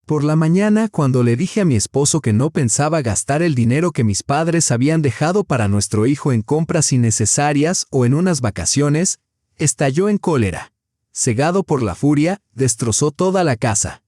Por la mañana, cuando le dije a mi esposo que no pensaba gastar el dinero que mis padres habían dejado para nuestro hijo en compras innecesarias o en unas vacaciones, estalló en cólera. Cegado por la furia, destrozó toda la casa.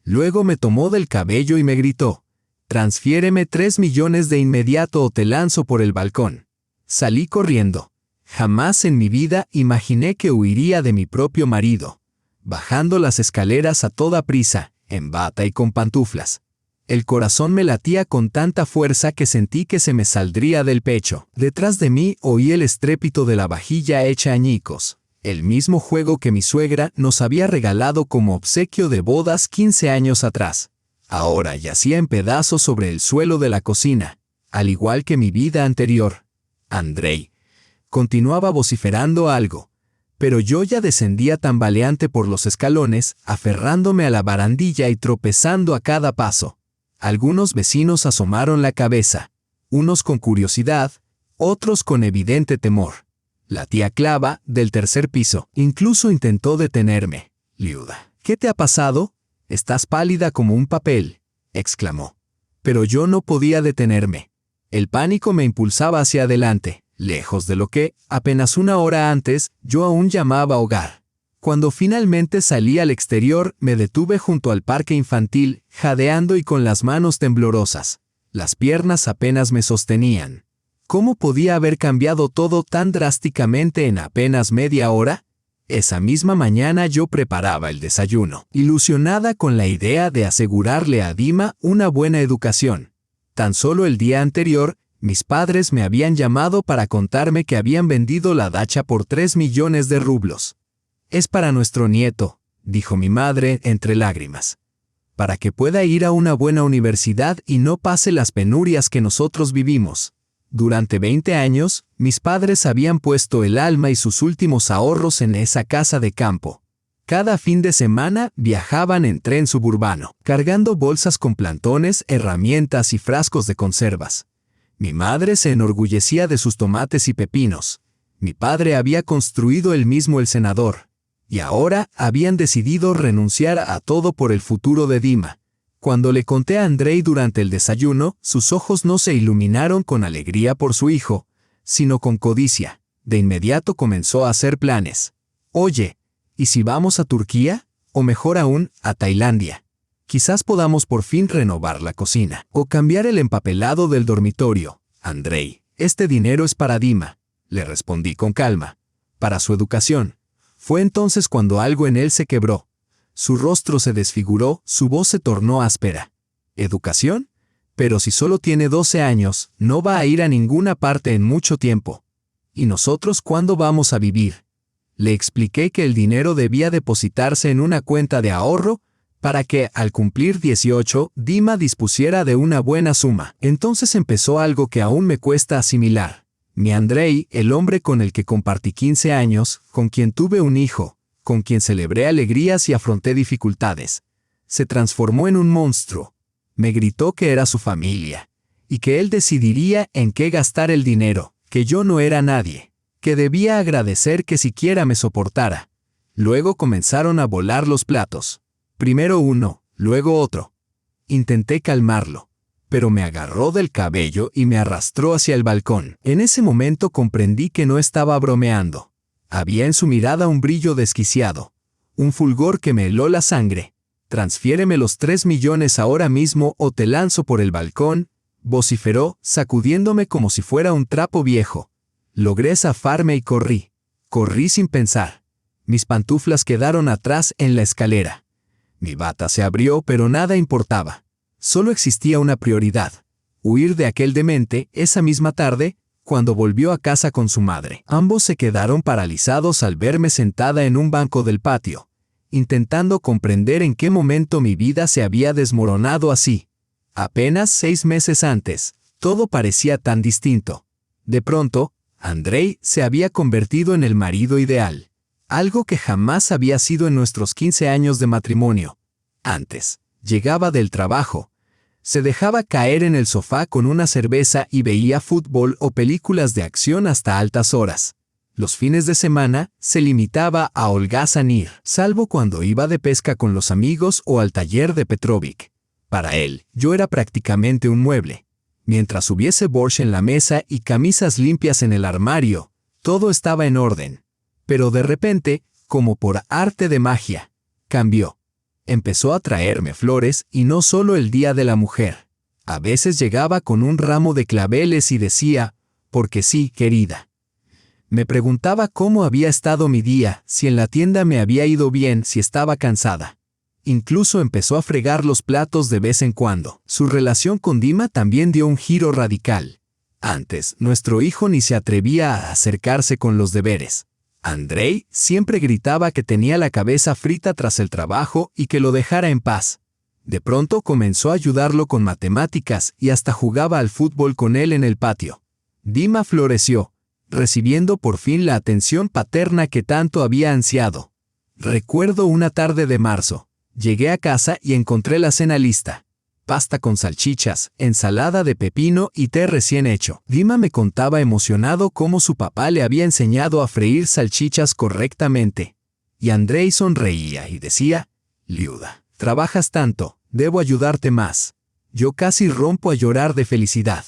Luego me tomó del cabello y me gritó: «Transfiéreme 3 millones de inmediato o te lanzo por el balcón». Salí corriendo. Jamás en mi vida imaginé que huiría de mi propio marido. Bajando las escaleras a toda prisa, en bata y con pantuflas. El corazón me latía con tanta fuerza que sentí que se me saldría del pecho. Detrás de mí oí el estrépito de la vajilla hecha añicos, el mismo juego que mi suegra nos había regalado como obsequio de bodas 15 años atrás. Ahora yacía en pedazos sobre el suelo de la cocina, al igual que mi vida anterior. Andrei continuaba vociferando algo, pero yo ya descendía tambaleante por los escalones, aferrándome a la barandilla y tropezando a cada paso. Algunos vecinos asomaron la cabeza, unos con curiosidad, otros con evidente temor. La tía Clava, del tercer piso, incluso intentó detenerme. «Liuda, ¿qué te ha pasado? Estás pálida como un papel», exclamó. Pero yo no podía detenerme. El pánico me impulsaba hacia adelante, lejos de lo que, apenas una hora antes, yo aún llamaba hogar. Cuando finalmente salí al exterior, me detuve junto al parque infantil, jadeando y con las manos temblorosas. Las piernas apenas me sostenían. ¿Cómo podía haber cambiado todo tan drásticamente en apenas media hora? Esa misma mañana yo preparaba el desayuno, ilusionada con la idea de asegurarle a Dima una buena educación. Tan solo el día anterior, mis padres me habían llamado para contarme que habían vendido la dacha por 3 millones de rublos. «Es para nuestro nieto», dijo mi madre entre lágrimas, «para que pueda ir a una buena universidad y no pase las penurias que nosotros vivimos». Durante 20 años, mis padres habían puesto el alma y sus últimos ahorros en esa casa de campo. Cada fin de semana viajaban en tren suburbano, cargando bolsas con plantones, herramientas y frascos de conservas. Mi madre se enorgullecía de sus tomates y pepinos. Mi padre había construido él mismo el cenador. Y ahora habían decidido renunciar a todo por el futuro de Dima. Cuando le conté a Andrei durante el desayuno, sus ojos no se iluminaron con alegría por su hijo, sino con codicia. De inmediato comenzó a hacer planes. «Oye, ¿y si vamos a Turquía? O mejor aún, a Tailandia. Quizás podamos por fin renovar la cocina, o cambiar el empapelado del dormitorio». «Andrei, este dinero es para Dima», le respondí con calma, «para su educación». Fue entonces cuando algo en él se quebró. Su rostro se desfiguró, su voz se tornó áspera. «¿Educación? Pero si solo tiene 12 años, no va a ir a ninguna parte en mucho tiempo. ¿Y nosotros cuándo vamos a vivir?». Le expliqué que el dinero debía depositarse en una cuenta de ahorro para que, al cumplir 18, Dima dispusiera de una buena suma. Entonces empezó algo que aún me cuesta asimilar. Mi Andrei, el hombre con el que compartí 15 años, con quien tuve un hijo, con quien celebré alegrías y afronté dificultades, se transformó en un monstruo. Me gritó que era su familia, y que él decidiría en qué gastar el dinero, que yo no era nadie, que debía agradecer que siquiera me soportara. Luego comenzaron a volar los platos. Primero uno, luego otro. Intenté calmarlo, pero me agarró del cabello y me arrastró hacia el balcón. En ese momento comprendí que no estaba bromeando. Había en su mirada un brillo desquiciado, un fulgor que me heló la sangre. «Transfiéreme los 3 millones ahora mismo o te lanzo por el balcón», vociferó, sacudiéndome como si fuera un trapo viejo. Logré zafarme y corrí. Corrí sin pensar. Mis pantuflas quedaron atrás en la escalera. Mi bata se abrió, pero nada importaba. Solo existía una prioridad: huir de aquel demente. Esa misma tarde, cuando volvió a casa con su madre, ambos se quedaron paralizados al verme sentada en un banco del patio, intentando comprender en qué momento mi vida se había desmoronado así. Apenas 6 meses antes, todo parecía tan distinto. De pronto, Andrei se había convertido en el marido ideal, algo que jamás había sido en nuestros 15 años de matrimonio. Antes, llegaba del trabajo, se dejaba caer en el sofá con una cerveza y veía fútbol o películas de acción hasta altas horas. Los fines de semana se limitaba a holgazán ir, salvo cuando iba de pesca con los amigos o al taller de Petrovic. Para él, yo era prácticamente un mueble. Mientras hubiese borscht en la mesa y camisas limpias en el armario, todo estaba en orden. Pero de repente, como por arte de magia, cambió. Empezó a traerme flores y no solo el Día de la Mujer. A veces llegaba con un ramo de claveles y decía, porque sí, querida. Me preguntaba cómo había estado mi día, si en la tienda me había ido bien, si estaba cansada. Incluso empezó a fregar los platos de vez en cuando. Su relación con Dima también dio un giro radical. Antes, nuestro hijo ni se atrevía a acercarse con los deberes. Andrei siempre gritaba que tenía la cabeza frita tras el trabajo y que lo dejara en paz. De pronto comenzó a ayudarlo con matemáticas y hasta jugaba al fútbol con él en el patio. Dima floreció, recibiendo por fin la atención paterna que tanto había ansiado. Recuerdo una tarde de marzo. Llegué a casa y encontré la cena lista. Pasta con salchichas, ensalada de pepino y té recién hecho. Dima me contaba emocionado cómo su papá le había enseñado a freír salchichas correctamente. Y Andrei sonreía y decía, Liuda, trabajas tanto, debo ayudarte más. Yo casi rompo a llorar de felicidad.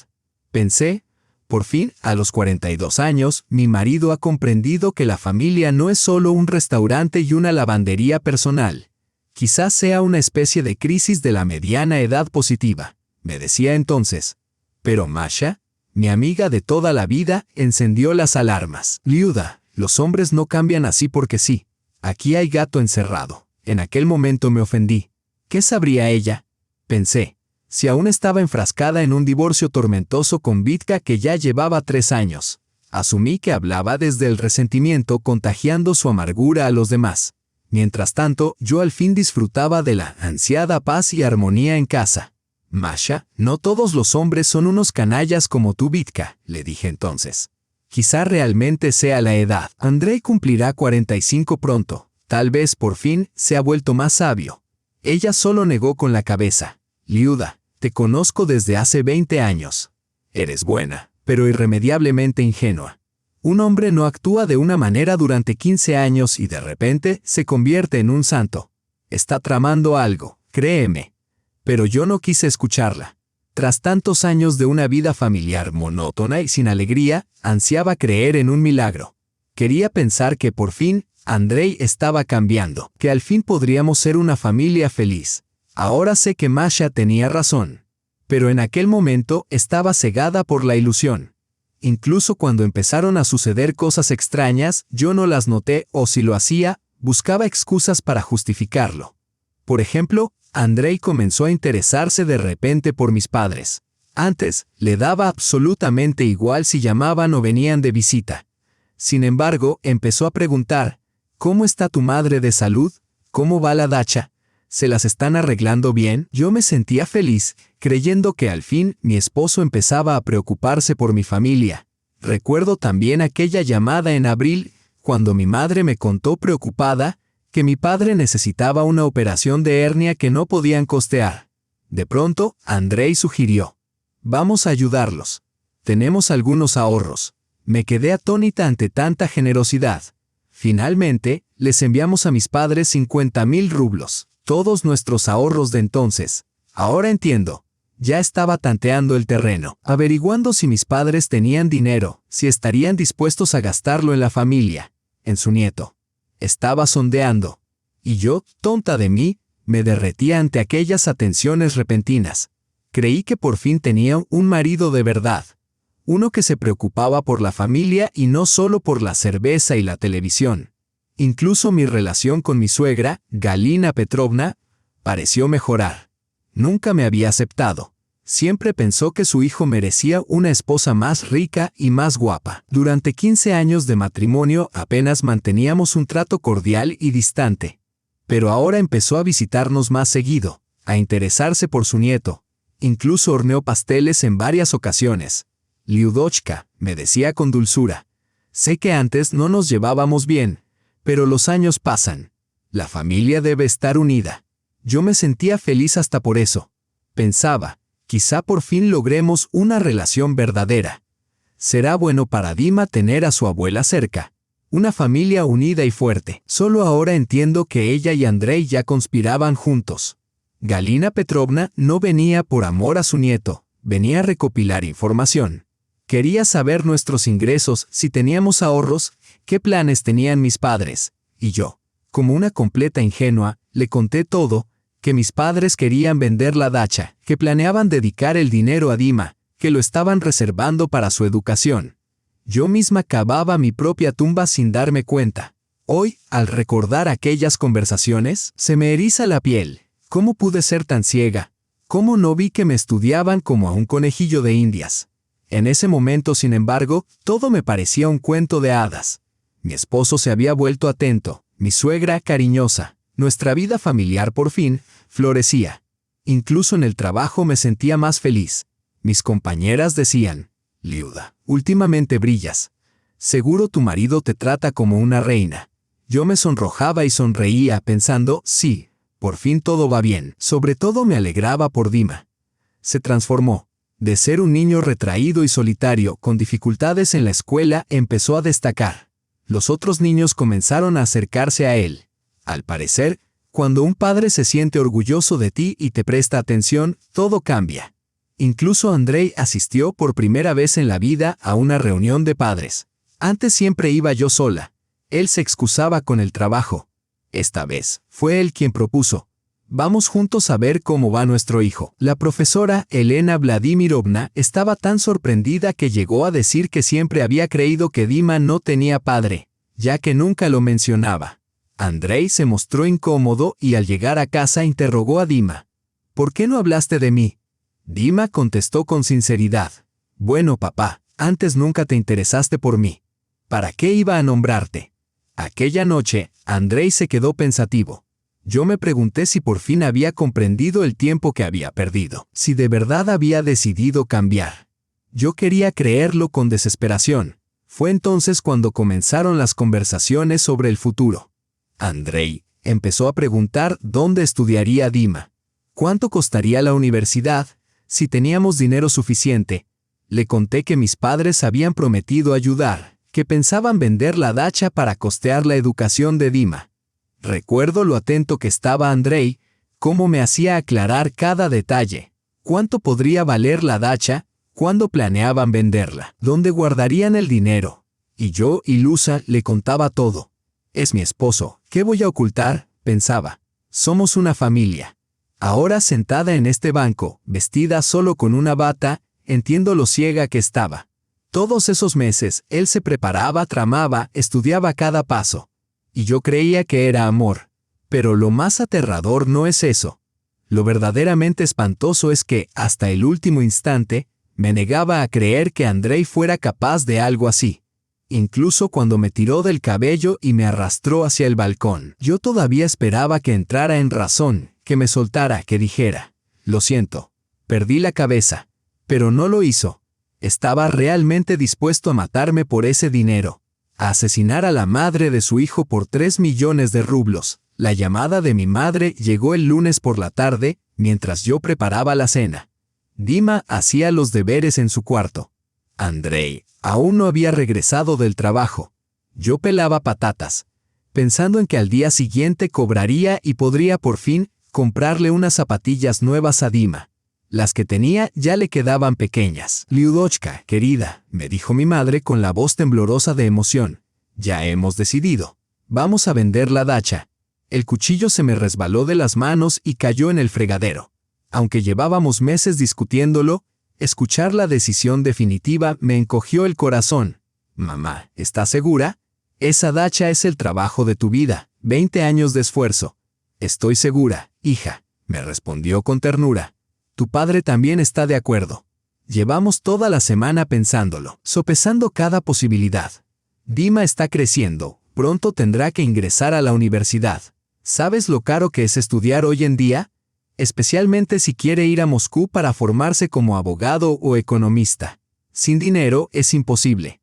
Pensé, por fin, a los 42 años, mi marido ha comprendido que la familia no es solo un restaurante y una lavandería personal. Quizás sea una especie de crisis de la mediana edad positiva, me decía entonces. Pero Masha, mi amiga de toda la vida, encendió las alarmas. Liuda, los hombres no cambian así porque sí. Aquí hay gato encerrado. En aquel momento me ofendí. ¿Qué sabría ella? Pensé. Si aún estaba enfrascada en un divorcio tormentoso con Vitka que ya llevaba 3 años. Asumí que hablaba desde el resentimiento, contagiando su amargura a los demás. Mientras tanto, yo al fin disfrutaba de la ansiada paz y armonía en casa. Masha, no todos los hombres son unos canallas como tú, Vitka, le dije entonces. Quizá realmente sea la edad. Andrei cumplirá 45 pronto. Tal vez por fin se ha vuelto más sabio. Ella solo negó con la cabeza. Liuda, te conozco desde hace 20 años. Eres buena, pero irremediablemente ingenua. Un hombre no actúa de una manera durante 15 años y de repente se convierte en un santo. Está tramando algo, créeme. Pero yo no quise escucharla. Tras tantos años de una vida familiar monótona y sin alegría, ansiaba creer en un milagro. Quería pensar que por fin, Andrei estaba cambiando, que al fin podríamos ser una familia feliz. Ahora sé que Masha tenía razón. Pero en aquel momento estaba cegada por la ilusión. Incluso cuando empezaron a suceder cosas extrañas, yo no las noté o si lo hacía, buscaba excusas para justificarlo. Por ejemplo, Andrei comenzó a interesarse de repente por mis padres. Antes, le daba absolutamente igual si llamaban o venían de visita. Sin embargo, empezó a preguntar, ¿cómo está tu madre de salud? ¿Cómo va la dacha? ¿Se las están arreglando bien? Yo me sentía feliz, creyendo que al fin mi esposo empezaba a preocuparse por mi familia. Recuerdo también aquella llamada en abril, cuando mi madre me contó preocupada que mi padre necesitaba una operación de hernia que no podían costear. De pronto, Andrei sugirió, vamos a ayudarlos. Tenemos algunos ahorros. Me quedé atónita ante tanta generosidad. Finalmente, les enviamos a mis padres 50,000 rublos. Todos nuestros ahorros de entonces. Ahora entiendo. Ya estaba tanteando el terreno, averiguando si mis padres tenían dinero, si estarían dispuestos a gastarlo en la familia, en su nieto. Estaba sondeando. Y yo, tonta de mí, me derretía ante aquellas atenciones repentinas. Creí que por fin tenía un marido de verdad. Uno que se preocupaba por la familia y no solo por la cerveza y la televisión. Incluso mi relación con mi suegra, Galina Petrovna, pareció mejorar. Nunca me había aceptado. Siempre pensó que su hijo merecía una esposa más rica y más guapa. Durante 15 años de matrimonio apenas manteníamos un trato cordial y distante. Pero ahora empezó a visitarnos más seguido, a interesarse por su nieto. Incluso horneó pasteles en varias ocasiones. Liudochka, me decía con dulzura. Sé que antes no nos llevábamos bien. Pero los años pasan. La familia debe estar unida. Yo me sentía feliz hasta por eso. Pensaba, quizá por fin logremos una relación verdadera. Será bueno para Dima tener a su abuela cerca. Una familia unida y fuerte. Solo ahora entiendo que ella y Andrei ya conspiraban juntos. Galina Petrovna no venía por amor a su nieto, venía a recopilar información. Quería saber nuestros ingresos, si teníamos ahorros, qué planes tenían mis padres. Y yo, como una completa ingenua, le conté todo, que mis padres querían vender la dacha, que planeaban dedicar el dinero a Dima, que lo estaban reservando para su educación. Yo misma cavaba mi propia tumba sin darme cuenta. Hoy, al recordar aquellas conversaciones, se me eriza la piel. ¿Cómo pude ser tan ciega? ¿Cómo no vi que me estudiaban como a un conejillo de indias? En ese momento, sin embargo, todo me parecía un cuento de hadas. Mi esposo se había vuelto atento, mi suegra cariñosa. Nuestra vida familiar por fin florecía. Incluso en el trabajo me sentía más feliz. Mis compañeras decían: Liuda, últimamente brillas. Seguro tu marido te trata como una reina. Yo me sonrojaba y sonreía pensando, sí, por fin todo va bien. Sobre todo me alegraba por Dima. Se transformó. De ser un niño retraído y solitario, con dificultades en la escuela, empezó a destacar. Los otros niños comenzaron a acercarse a él. Al parecer, cuando un padre se siente orgulloso de ti y te presta atención, todo cambia. Incluso Andrei asistió por primera vez en la vida a una reunión de padres. Antes siempre iba yo sola. Él se excusaba con el trabajo. Esta vez, fue él quien propuso: vamos juntos a ver cómo va nuestro hijo. La profesora Elena Vladimirovna estaba tan sorprendida que llegó a decir que siempre había creído que Dima no tenía padre, ya que nunca lo mencionaba. Andrei se mostró incómodo y al llegar a casa interrogó a Dima. ¿Por qué no hablaste de mí? Dima contestó con sinceridad: bueno, papá, antes nunca te interesaste por mí. ¿Para qué iba a nombrarte? Aquella noche, Andrei se quedó pensativo. Yo me pregunté si por fin había comprendido el tiempo que había perdido, si de verdad había decidido cambiar. Yo quería creerlo con desesperación. Fue entonces cuando comenzaron las conversaciones sobre el futuro. Andrei empezó a preguntar dónde estudiaría Dima, cuánto costaría la universidad, si teníamos dinero suficiente. Le conté que mis padres habían prometido ayudar, que pensaban vender la dacha para costear la educación de Dima. Recuerdo lo atento que estaba Andrei, cómo me hacía aclarar cada detalle. ¿Cuánto podría valer la dacha? ¿Cuándo planeaban venderla? ¿Dónde guardarían el dinero? Y yo, ilusa, le contaba todo. Es mi esposo, ¿qué voy a ocultar? Pensaba. Somos una familia. Ahora sentada en este banco, vestida solo con una bata, entiendo lo ciega que estaba. Todos esos meses, él se preparaba, tramaba, estudiaba cada paso. Y yo creía que era amor. Pero lo más aterrador no es eso. Lo verdaderamente espantoso es que, hasta el último instante, me negaba a creer que Andrei fuera capaz de algo así. Incluso cuando me tiró del cabello y me arrastró hacia el balcón, yo todavía esperaba que entrara en razón, que me soltara, que dijera: lo siento, perdí la cabeza. Pero no lo hizo. Estaba realmente dispuesto a matarme por ese dinero, a asesinar a la madre de su hijo por 3 millones de rublos. La llamada de mi madre llegó el lunes por la tarde, mientras yo preparaba la cena. Dima hacía los deberes en su cuarto. Andrei aún no había regresado del trabajo. Yo pelaba patatas, pensando en que al día siguiente cobraría y podría por fin comprarle unas zapatillas nuevas a Dima. Las que tenía ya le quedaban pequeñas. Liudochka, querida, me dijo mi madre con la voz temblorosa de emoción. Ya hemos decidido. Vamos a vender la dacha. El cuchillo se me resbaló de las manos y cayó en el fregadero. Aunque llevábamos meses discutiéndolo, escuchar la decisión definitiva me encogió el corazón. Mamá, ¿estás segura? Esa dacha es el trabajo de tu vida, 20 años de esfuerzo. Estoy segura, hija, me respondió con ternura. Tu padre también está de acuerdo. Llevamos toda la semana pensándolo, sopesando cada posibilidad. Dima está creciendo, pronto tendrá que ingresar a la universidad. ¿Sabes lo caro que es estudiar hoy en día? Especialmente si quiere ir a Moscú para formarse como abogado o economista. Sin dinero es imposible.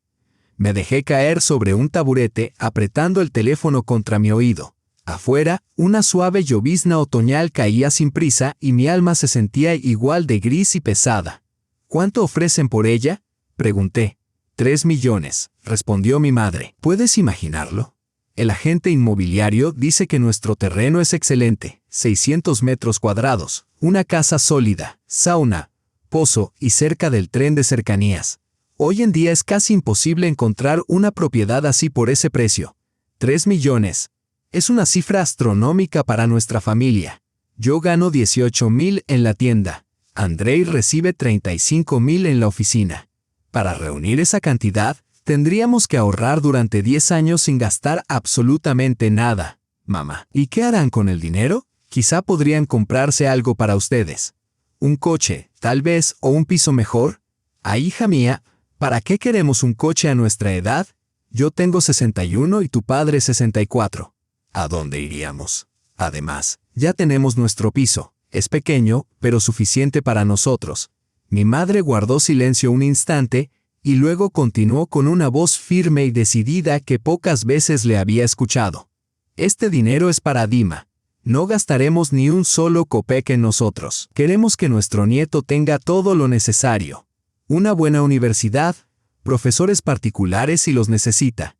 Me dejé caer sobre un taburete apretando el teléfono contra mi oído. Afuera, una suave llovizna otoñal caía sin prisa y mi alma se sentía igual de gris y pesada. ¿Cuánto ofrecen por ella? Pregunté. 3 millones, respondió mi madre. ¿Puedes imaginarlo? El agente inmobiliario dice que nuestro terreno es excelente, 600 metros cuadrados, una casa sólida, sauna, pozo y cerca del tren de cercanías. Hoy en día es casi imposible encontrar una propiedad así por ese precio. 3 millones. Es una cifra astronómica para nuestra familia. Yo gano 18,000 en la tienda. Andrei recibe 35,000 en la oficina. Para reunir esa cantidad, tendríamos que ahorrar durante 10 años sin gastar absolutamente nada, mamá. ¿Y qué harán con el dinero? Quizá podrían comprarse algo para ustedes. Un coche, tal vez, o un piso mejor. Ah, hija mía, ¿para qué queremos un coche a nuestra edad? Yo tengo 61 y tu padre 64. ¿A dónde iríamos? Además, ya tenemos nuestro piso. Es pequeño, pero suficiente para nosotros. Mi madre guardó silencio un instante y luego continuó con una voz firme y decidida que pocas veces le había escuchado. Este dinero es para Dima. No gastaremos ni un solo copeque en nosotros. Queremos que nuestro nieto tenga todo lo necesario. Una buena universidad, profesores particulares si los necesita.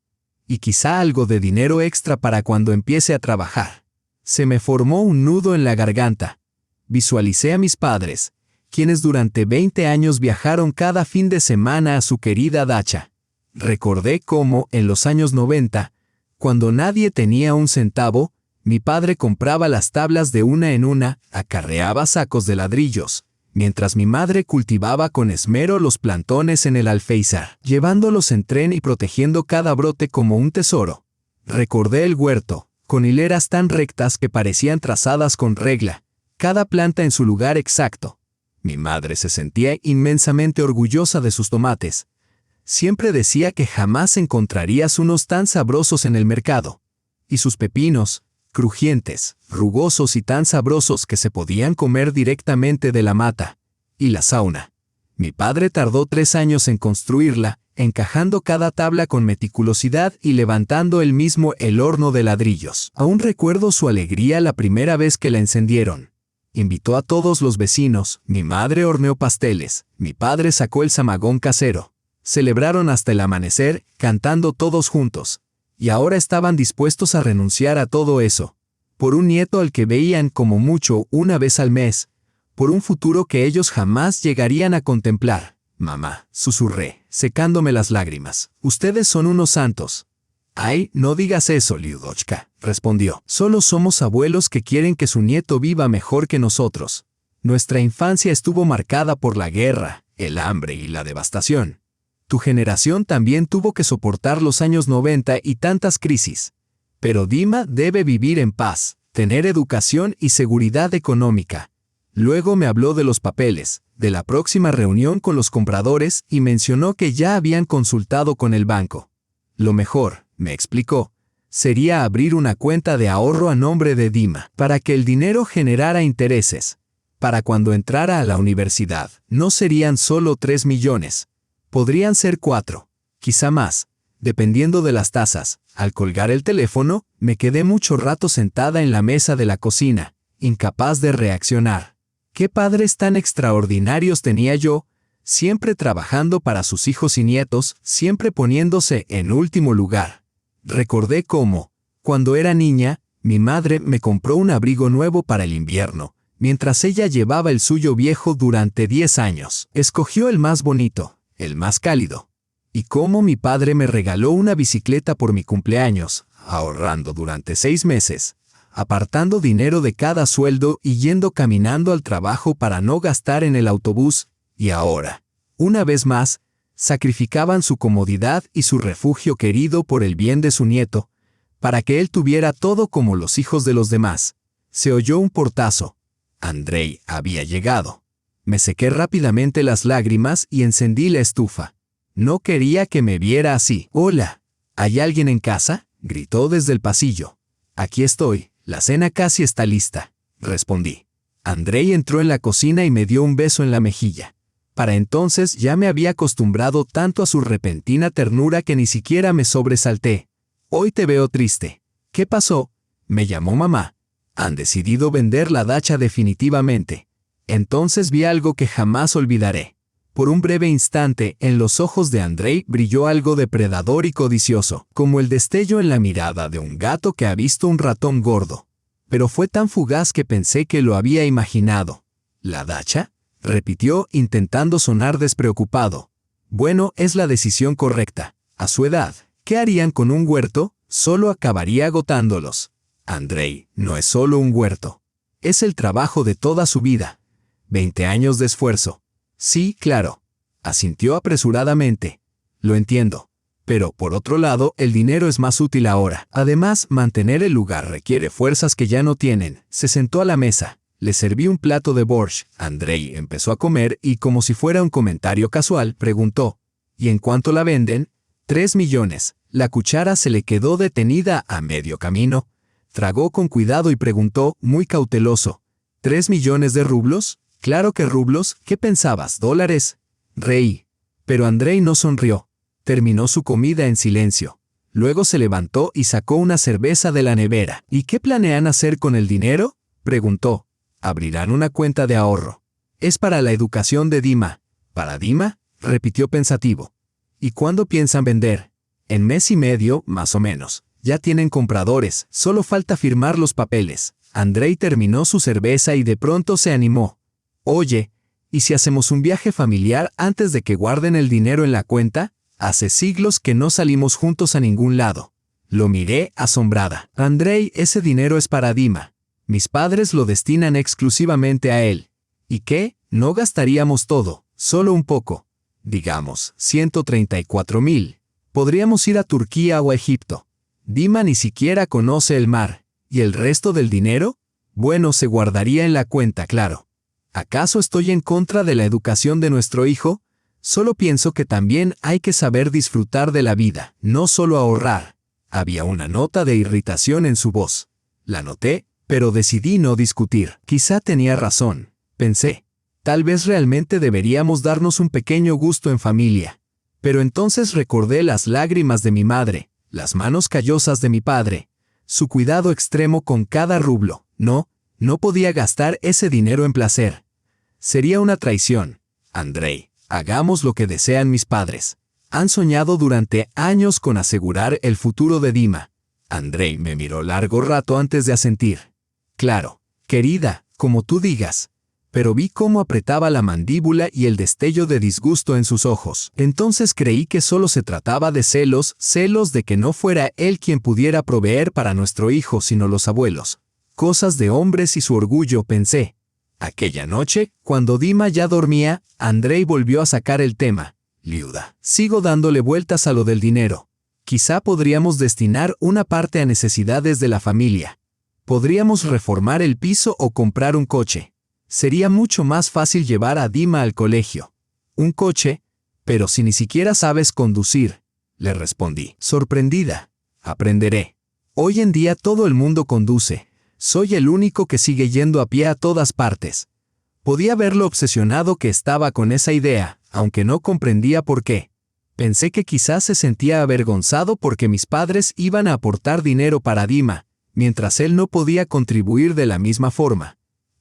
Y quizá algo de dinero extra para cuando empiece a trabajar. Se me formó un nudo en la garganta. Visualicé a mis padres, quienes durante 20 años viajaron cada fin de semana a su querida dacha. Recordé cómo, en los años 90, cuando nadie tenía un centavo, mi padre compraba las tablas de una en una, acarreaba sacos de ladrillos, mientras mi madre cultivaba con esmero los plantones en el alféizar, llevándolos en tren y protegiendo cada brote como un tesoro. Recordé el huerto, con hileras tan rectas que parecían trazadas con regla, cada planta en su lugar exacto. Mi madre se sentía inmensamente orgullosa de sus tomates. Siempre decía que jamás encontrarías unos tan sabrosos en el mercado. Y sus pepinos, crujientes, rugosos y tan sabrosos que se podían comer directamente de la mata. Y la sauna. Mi padre tardó 3 años en construirla, encajando cada tabla con meticulosidad y levantando él mismo el horno de ladrillos. Aún recuerdo su alegría la primera vez que la encendieron. Invitó a todos los vecinos, mi madre horneó pasteles, mi padre sacó el zamagón casero. Celebraron hasta el amanecer, cantando todos juntos. Y ahora estaban dispuestos a renunciar a todo eso. Por un nieto al que veían como mucho una vez al mes. Por un futuro que ellos jamás llegarían a contemplar. Mamá, susurré, secándome las lágrimas. Ustedes son unos santos. Ay, no digas eso, Liudochka, respondió. Solo somos abuelos que quieren que su nieto viva mejor que nosotros. Nuestra infancia estuvo marcada por la guerra, el hambre y la devastación. Tu generación también tuvo que soportar los años 90 y tantas crisis. Pero Dima debe vivir en paz, tener educación y seguridad económica. Luego me habló de los papeles, de la próxima reunión con los compradores y mencionó que ya habían consultado con el banco. Lo mejor, me explicó, sería abrir una cuenta de ahorro a nombre de Dima, para que el dinero generara intereses. Para cuando entrara a la universidad, no serían solo 3 millones. Podrían ser 4, quizá más, dependiendo de las tasas. Al colgar el teléfono, me quedé mucho rato sentada en la mesa de la cocina, incapaz de reaccionar. ¿Qué padres tan extraordinarios tenía yo? Siempre trabajando para sus hijos y nietos, siempre poniéndose en último lugar. Recordé cómo, cuando era niña, mi madre me compró un abrigo nuevo para el invierno, mientras ella llevaba el suyo viejo durante 10 años. Escogió el más bonito, el más cálido. Y cómo mi padre me regaló una bicicleta por mi cumpleaños, ahorrando durante 6 meses, apartando dinero de cada sueldo y yendo caminando al trabajo para no gastar en el autobús. Y ahora, una vez más, sacrificaban su comodidad y su refugio querido por el bien de su nieto, para que él tuviera todo como los hijos de los demás. Se oyó un portazo. Andrei había llegado. Me sequé rápidamente las lágrimas y encendí la estufa. No quería que me viera así. «Hola, ¿hay alguien en casa?», gritó desde el pasillo. «Aquí estoy, la cena casi está lista», respondí. Andrei entró en la cocina y me dio un beso en la mejilla. Para entonces ya me había acostumbrado tanto a su repentina ternura que ni siquiera me sobresalté. «Hoy te veo triste. ¿Qué pasó?», me llamó mamá. «Han decidido vender la dacha definitivamente». Entonces vi algo que jamás olvidaré. Por un breve instante, en los ojos de Andrei brilló algo depredador y codicioso, como el destello en la mirada de un gato que ha visto un ratón gordo. Pero fue tan fugaz que pensé que lo había imaginado. ¿La dacha?, repitió, intentando sonar despreocupado. Bueno, es la decisión correcta. A su edad, ¿qué harían con un huerto? Solo acabaría agotándolos. Andrei, no es solo un huerto. Es el trabajo de toda su vida. 20 años de esfuerzo. Sí, claro. Asintió apresuradamente. Lo entiendo. Pero, por otro lado, el dinero es más útil ahora. Además, mantener el lugar requiere fuerzas que ya no tienen. Se sentó a la mesa. Le serví un plato de borscht. Andrei empezó a comer y, como si fuera un comentario casual, preguntó: ¿y en cuánto la venden? 3 millones. La cuchara se le quedó detenida a medio camino. Tragó con cuidado y preguntó, muy cauteloso: ¿3 millones de rublos? Claro que rublos. ¿Qué pensabas? ¿Dólares? Reí. Pero Andrei no sonrió. Terminó su comida en silencio. Luego se levantó y sacó una cerveza de la nevera. ¿Y qué planean hacer con el dinero?, preguntó. Abrirán una cuenta de ahorro. Es para la educación de Dima. ¿Para Dima?, repitió pensativo. ¿Y cuándo piensan vender? En mes y medio, más o menos. Ya tienen compradores, solo falta firmar los papeles. Andrei terminó su cerveza y de pronto se animó. Oye, ¿y si hacemos un viaje familiar antes de que guarden el dinero en la cuenta? Hace siglos que no salimos juntos a ningún lado. Lo miré asombrada. Andrei, ese dinero es para Dima. Mis padres lo destinan exclusivamente a él. ¿Y qué? No gastaríamos todo, solo un poco. Digamos, 134.000. Podríamos ir a Turquía o a Egipto. Dima ni siquiera conoce el mar. ¿Y el resto del dinero? Bueno, se guardaría en la cuenta, claro. ¿Acaso estoy en contra de la educación de nuestro hijo? Solo pienso que también hay que saber disfrutar de la vida, no solo ahorrar. Había una nota de irritación en su voz. La noté, pero decidí no discutir. Quizá tenía razón, pensé. Tal vez realmente deberíamos darnos un pequeño gusto en familia. Pero entonces recordé las lágrimas de mi madre, las manos callosas de mi padre, su cuidado extremo con cada rublo. No podía gastar ese dinero en placer. Sería una traición. Andrei, hagamos lo que desean mis padres. Han soñado durante años con asegurar el futuro de Dima. Andrei me miró largo rato antes de asentir. Claro, querida, como tú digas. Pero vi cómo apretaba la mandíbula y el destello de disgusto en sus ojos. Entonces creí que solo se trataba de celos de que no fuera él quien pudiera proveer para nuestro hijo, sino los abuelos. Cosas de hombres y su orgullo, pensé. Aquella noche, cuando Dima ya dormía, Andrei volvió a sacar el tema. Liuda, sigo dándole vueltas a lo del dinero. Quizá podríamos destinar una parte a necesidades de la familia. Podríamos reformar el piso o comprar un coche. Sería mucho más fácil llevar a Dima al colegio. Un coche, pero si ni siquiera sabes conducir, le respondí, sorprendida. Aprenderé. Hoy en día todo el mundo conduce. Soy el único que sigue yendo a pie a todas partes. Podía verlo obsesionado que estaba con esa idea, aunque no comprendía por qué. Pensé que quizás se sentía avergonzado porque mis padres iban a aportar dinero para Dima, mientras él no podía contribuir de la misma forma.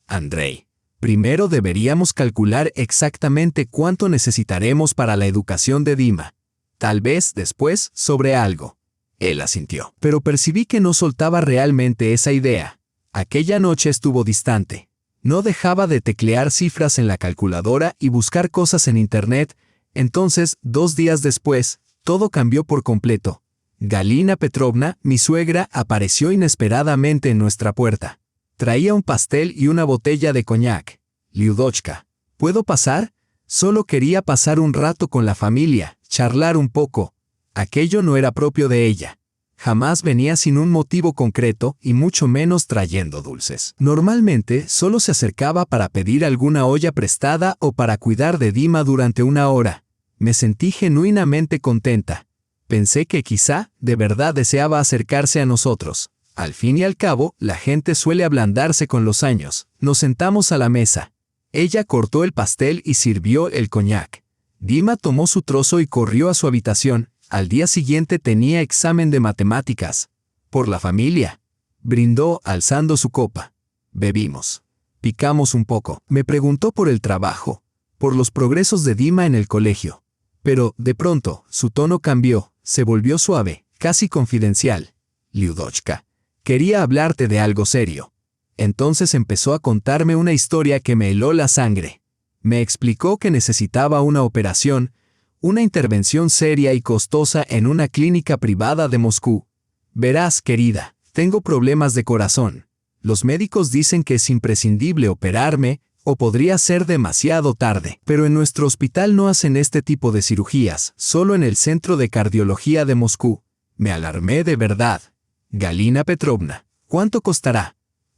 Andrei, primero deberíamos calcular exactamente cuánto necesitaremos para la educación de Dima. Tal vez después sobre algo. Él asintió, pero percibí que no soltaba realmente esa idea. Aquella noche estuvo distante. No dejaba de teclear cifras en la calculadora y buscar cosas en internet. Entonces, 2 días después, todo cambió por completo. Galina Petrovna, mi suegra, apareció inesperadamente en nuestra puerta. Traía un pastel y una botella de coñac. Liudochka, ¿puedo pasar? Solo quería pasar un rato con la familia, charlar un poco. Aquello no era propio de ella. Jamás venía sin un motivo concreto y mucho menos trayendo dulces. Normalmente solo se acercaba para pedir alguna olla prestada o para cuidar de Dima durante una hora. Me sentí genuinamente contenta. Pensé que quizá de verdad deseaba acercarse a nosotros. Al fin y al cabo, la gente suele ablandarse con los años. Nos sentamos a la mesa. Ella cortó el pastel y sirvió el coñac. Dima tomó su trozo y corrió a su habitación. Al día siguiente tenía examen de matemáticas. Por la familia. Brindó alzando su copa. Bebimos. Picamos un poco. Me preguntó por el trabajo. por los progresos de Dima en el colegio. Pero, de pronto, su tono cambió, se volvió suave, casi confidencial. Liudochka, quería hablarte de algo serio. Entonces empezó a contarme una historia que me heló la sangre. Me explicó que necesitaba una operación, una intervención seria y costosa en una clínica privada de Moscú. Verás, querida, tengo problemas de corazón. Los médicos dicen que es imprescindible operarme, o podría ser demasiado tarde. Pero en nuestro hospital no hacen este tipo de cirugías, solo en el Centro de Cardiología de Moscú. Me alarmé de verdad. Galina Petrovna, ¿cuánto costará?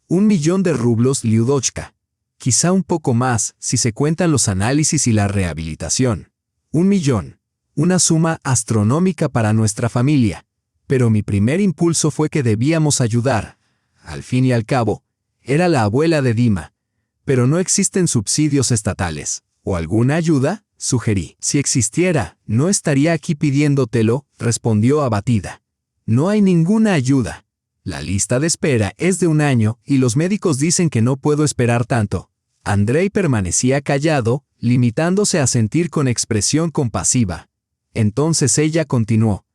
1.000.000 de rublos, Liudochka. Quizá un poco más, si se cuentan los análisis y la rehabilitación. 1.000.000. Una suma astronómica para nuestra familia. Pero mi primer impulso fue que debíamos ayudar. Al fin y al cabo, era la abuela de Dima. Pero no existen subsidios estatales. ¿O alguna ayuda? Sugerí. Si existiera, no estaría aquí pidiéndotelo, respondió abatida. No hay ninguna ayuda. La lista de espera es de 1 año y los médicos dicen que no puedo esperar tanto. Andrei permanecía callado, limitándose a sentir con expresión compasiva. Entonces ella continuó.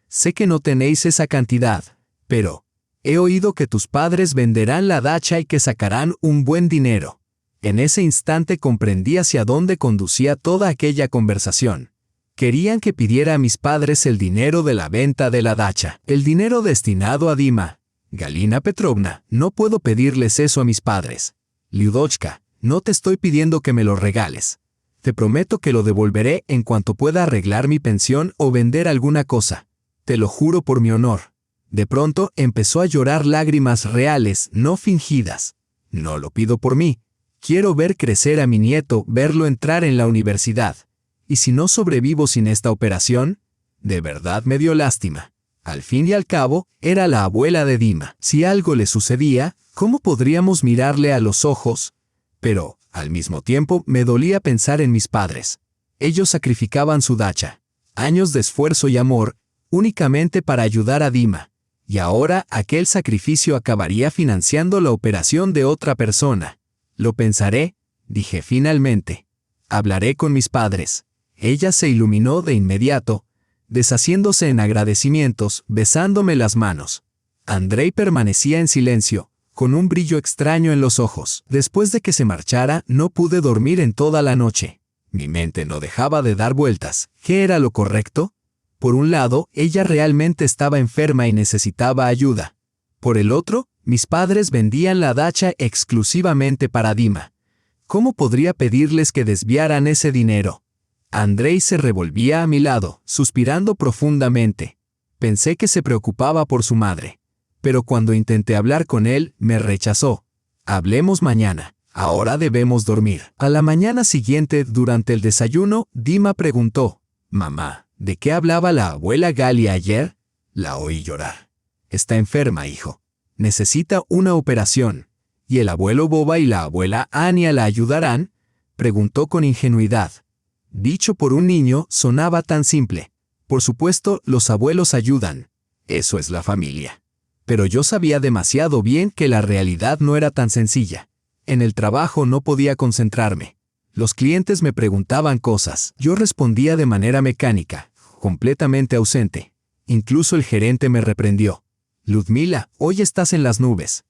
Sé que no tenéis esa cantidad, pero he oído que tus padres venderán la dacha y que sacarán un buen dinero. En ese instante comprendí hacia dónde conducía toda aquella conversación. Querían que pidiera a mis padres el dinero de la venta de la dacha. El dinero destinado a Dima. Galina Petrovna, no puedo pedirles eso a mis padres. Liudochka, no te estoy pidiendo que me lo regales. Te prometo que lo devolveré en cuanto pueda arreglar mi pensión o vender alguna cosa. Te lo juro por mi honor. De pronto empezó a llorar lágrimas reales, no fingidas. No lo pido por mí. Quiero ver crecer a mi nieto, verlo entrar en la universidad. Y si no sobrevivo sin esta operación, de verdad me dio lástima. Al fin y al cabo, era la abuela de Dima. Si algo le sucedía, ¿cómo podríamos mirarle a los ojos? Pero, al mismo tiempo, me dolía pensar en mis padres. Ellos sacrificaban su dacha, años de esfuerzo y amor, únicamente para ayudar a Dima. Y ahora aquel sacrificio acabaría financiando la operación de otra persona. Lo pensaré, dije finalmente. Hablaré con mis padres. Ella se iluminó de inmediato, deshaciéndose en agradecimientos, besándome las manos. Andrei permanecía en silencio, con un brillo extraño en los ojos. Después de que se marchara, no pude dormir en toda la noche. Mi mente no dejaba de dar vueltas. ¿Qué era lo correcto? Por un lado, ella realmente estaba enferma y necesitaba ayuda. Por el otro, mis padres vendían la dacha exclusivamente para Dima. ¿Cómo podría pedirles que desviaran ese dinero? Andrei se revolvía a mi lado, suspirando profundamente. Pensé que se preocupaba por su madre. Pero cuando intenté hablar con él, me rechazó. Hablemos mañana. Ahora debemos dormir. A la mañana siguiente, durante el desayuno, Dima preguntó, «Mamá, ¿de qué hablaba la abuela Galia ayer?» La oí llorar. «Está enferma, hijo. Necesita una operación. ¿Y el abuelo Boba y la abuela Ania la ayudarán?», preguntó con ingenuidad. Dicho por un niño, sonaba tan simple. Por supuesto, los abuelos ayudan. Eso es la familia. Pero yo sabía demasiado bien que la realidad no era tan sencilla. En el trabajo no podía concentrarme. Los clientes me preguntaban cosas. Yo respondía de manera mecánica, completamente ausente. Incluso el gerente me reprendió. «Ludmila, hoy estás en las nubes.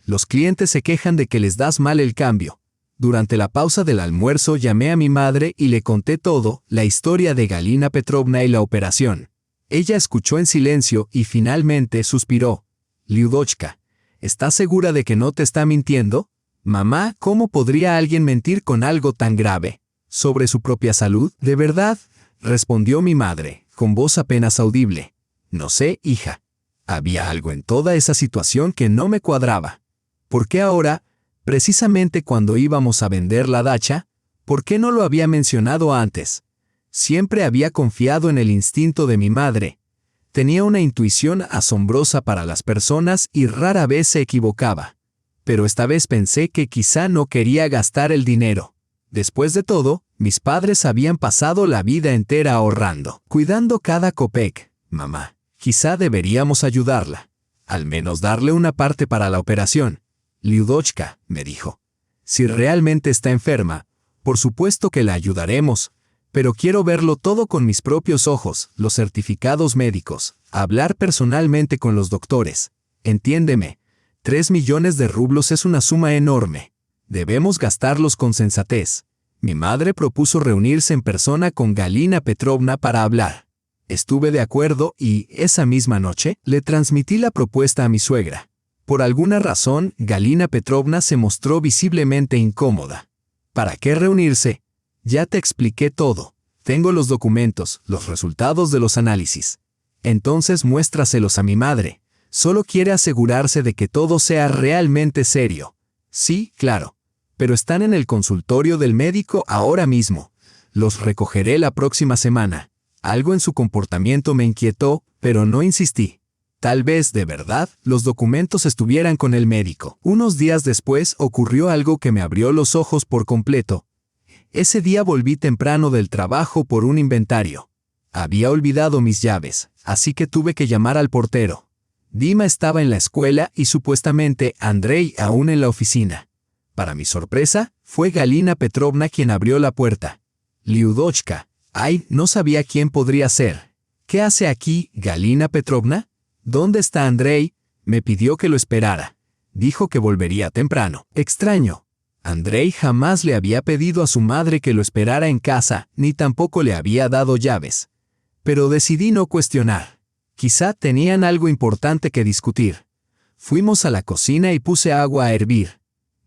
Los clientes se quejan de que les das mal el cambio». Durante la pausa del almuerzo llamé a mi madre y le conté todo, la historia de Galina Petrovna y la operación. Ella escuchó en silencio y finalmente suspiró. «Liudochka, ¿estás segura de que no te está mintiendo?» «Mamá, ¿cómo podría alguien mentir con algo tan grave? ¿Sobre su propia salud? ¿De verdad?», respondió mi madre, con voz apenas audible. «No sé, hija. Había algo en toda esa situación que no me cuadraba. ¿Por qué ahora, precisamente cuando íbamos a vender la dacha? ¿Por qué no lo había mencionado antes? Siempre había confiado en el instinto de mi madre. Tenía una intuición asombrosa para las personas y rara vez se equivocaba. Pero esta vez pensé que quizá no quería gastar el dinero. Después de todo, mis padres habían pasado la vida entera ahorrando, cuidando cada kopek. Mamá, quizá deberíamos ayudarla. Al menos darle una parte para la operación. Liudochka, me dijo. Si realmente está enferma, Por supuesto que la ayudaremos, pero quiero verlo todo con mis propios ojos, los certificados médicos, hablar personalmente con los doctores. Entiéndeme, 3 millones de rublos es una suma enorme. Debemos gastarlos con sensatez. Mi madre propuso reunirse en persona con Galina Petrovna para hablar. Estuve de acuerdo y, esa misma noche, le transmití la propuesta a mi suegra. Por alguna razón, Galina Petrovna se mostró visiblemente incómoda. ¿Para qué reunirse? Ya te expliqué todo. Tengo los documentos, los resultados de los análisis. Entonces muéstraselos a mi madre. Solo quiere asegurarse de que todo sea realmente serio. Sí, claro. Pero están en el consultorio del médico ahora mismo. Los recogeré la próxima semana. Algo en su comportamiento me inquietó, pero no insistí. Tal vez, de verdad, los documentos estuvieran con el médico. Unos días después ocurrió algo que me abrió los ojos por completo. Ese día volví temprano del trabajo por un inventario. Había olvidado mis llaves, así que tuve que llamar al portero. Dima estaba en la escuela y supuestamente Andrei aún en la oficina. Para mi sorpresa, fue Galina Petrovna quien abrió la puerta. Liudochka. Ay, no sabía quién podría ser. ¿Qué hace aquí, Galina Petrovna? ¿Dónde está Andrei? Me pidió que lo esperara. Dijo que volvería temprano. Extraño. Andrei jamás le había pedido a su madre que lo esperara en casa, ni tampoco le había dado llaves. Pero decidí no cuestionar. Quizá tenían algo importante que discutir. Fuimos a la cocina y puse agua a hervir.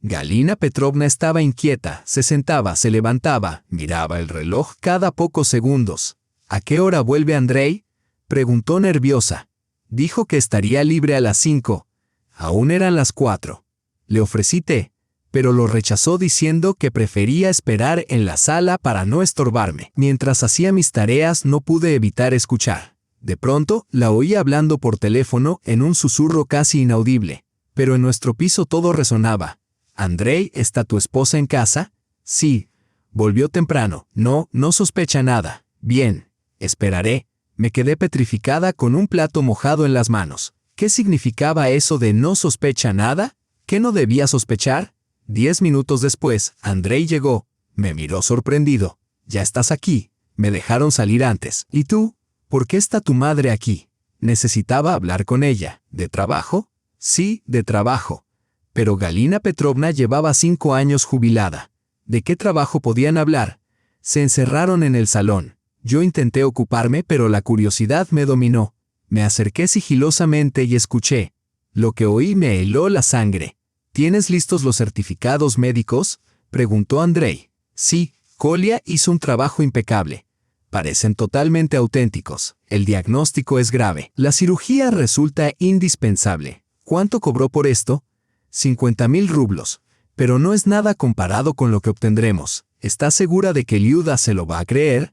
Galina Petrovna estaba inquieta, se sentaba, se levantaba, miraba el reloj cada pocos segundos. ¿A qué hora vuelve Andrei? Preguntó nerviosa. Dijo que estaría libre a las 5. Aún eran las 4. Le ofrecí té, pero lo rechazó diciendo que prefería esperar en la sala para no estorbarme. Mientras hacía mis tareas no pude evitar escuchar. De pronto, la oí hablando por teléfono en un susurro casi inaudible. Pero en nuestro piso todo resonaba. «Andrei, ¿está tu esposa en casa?» «Sí. Volvió temprano. No sospecha nada. Bien. Esperaré». Me quedé petrificada con un plato mojado en las manos. ¿Qué significaba eso de no sospecha nada? ¿Qué no debía sospechar? 10 minutos después, Andrei llegó. Me miró sorprendido. «Ya estás aquí. Me dejaron salir antes. ¿Y tú? ¿Por qué está tu madre aquí?» Necesitaba hablar con ella. ¿De trabajo? Sí, de trabajo. Pero Galina Petrovna llevaba 5 años jubilada. ¿De qué trabajo podían hablar? Se encerraron en el salón. Yo intenté ocuparme, pero la curiosidad me dominó. Me acerqué sigilosamente y escuché. Lo que oí me heló la sangre. ¿Tienes listos los certificados médicos?, preguntó Andrei. Sí, Kolia hizo un trabajo impecable. Parecen totalmente auténticos. El diagnóstico es grave. La cirugía resulta indispensable. ¿Cuánto cobró por esto? 50.000 rublos. Pero no es nada comparado con lo que obtendremos. ¿Estás segura de que Liuda se lo va a creer?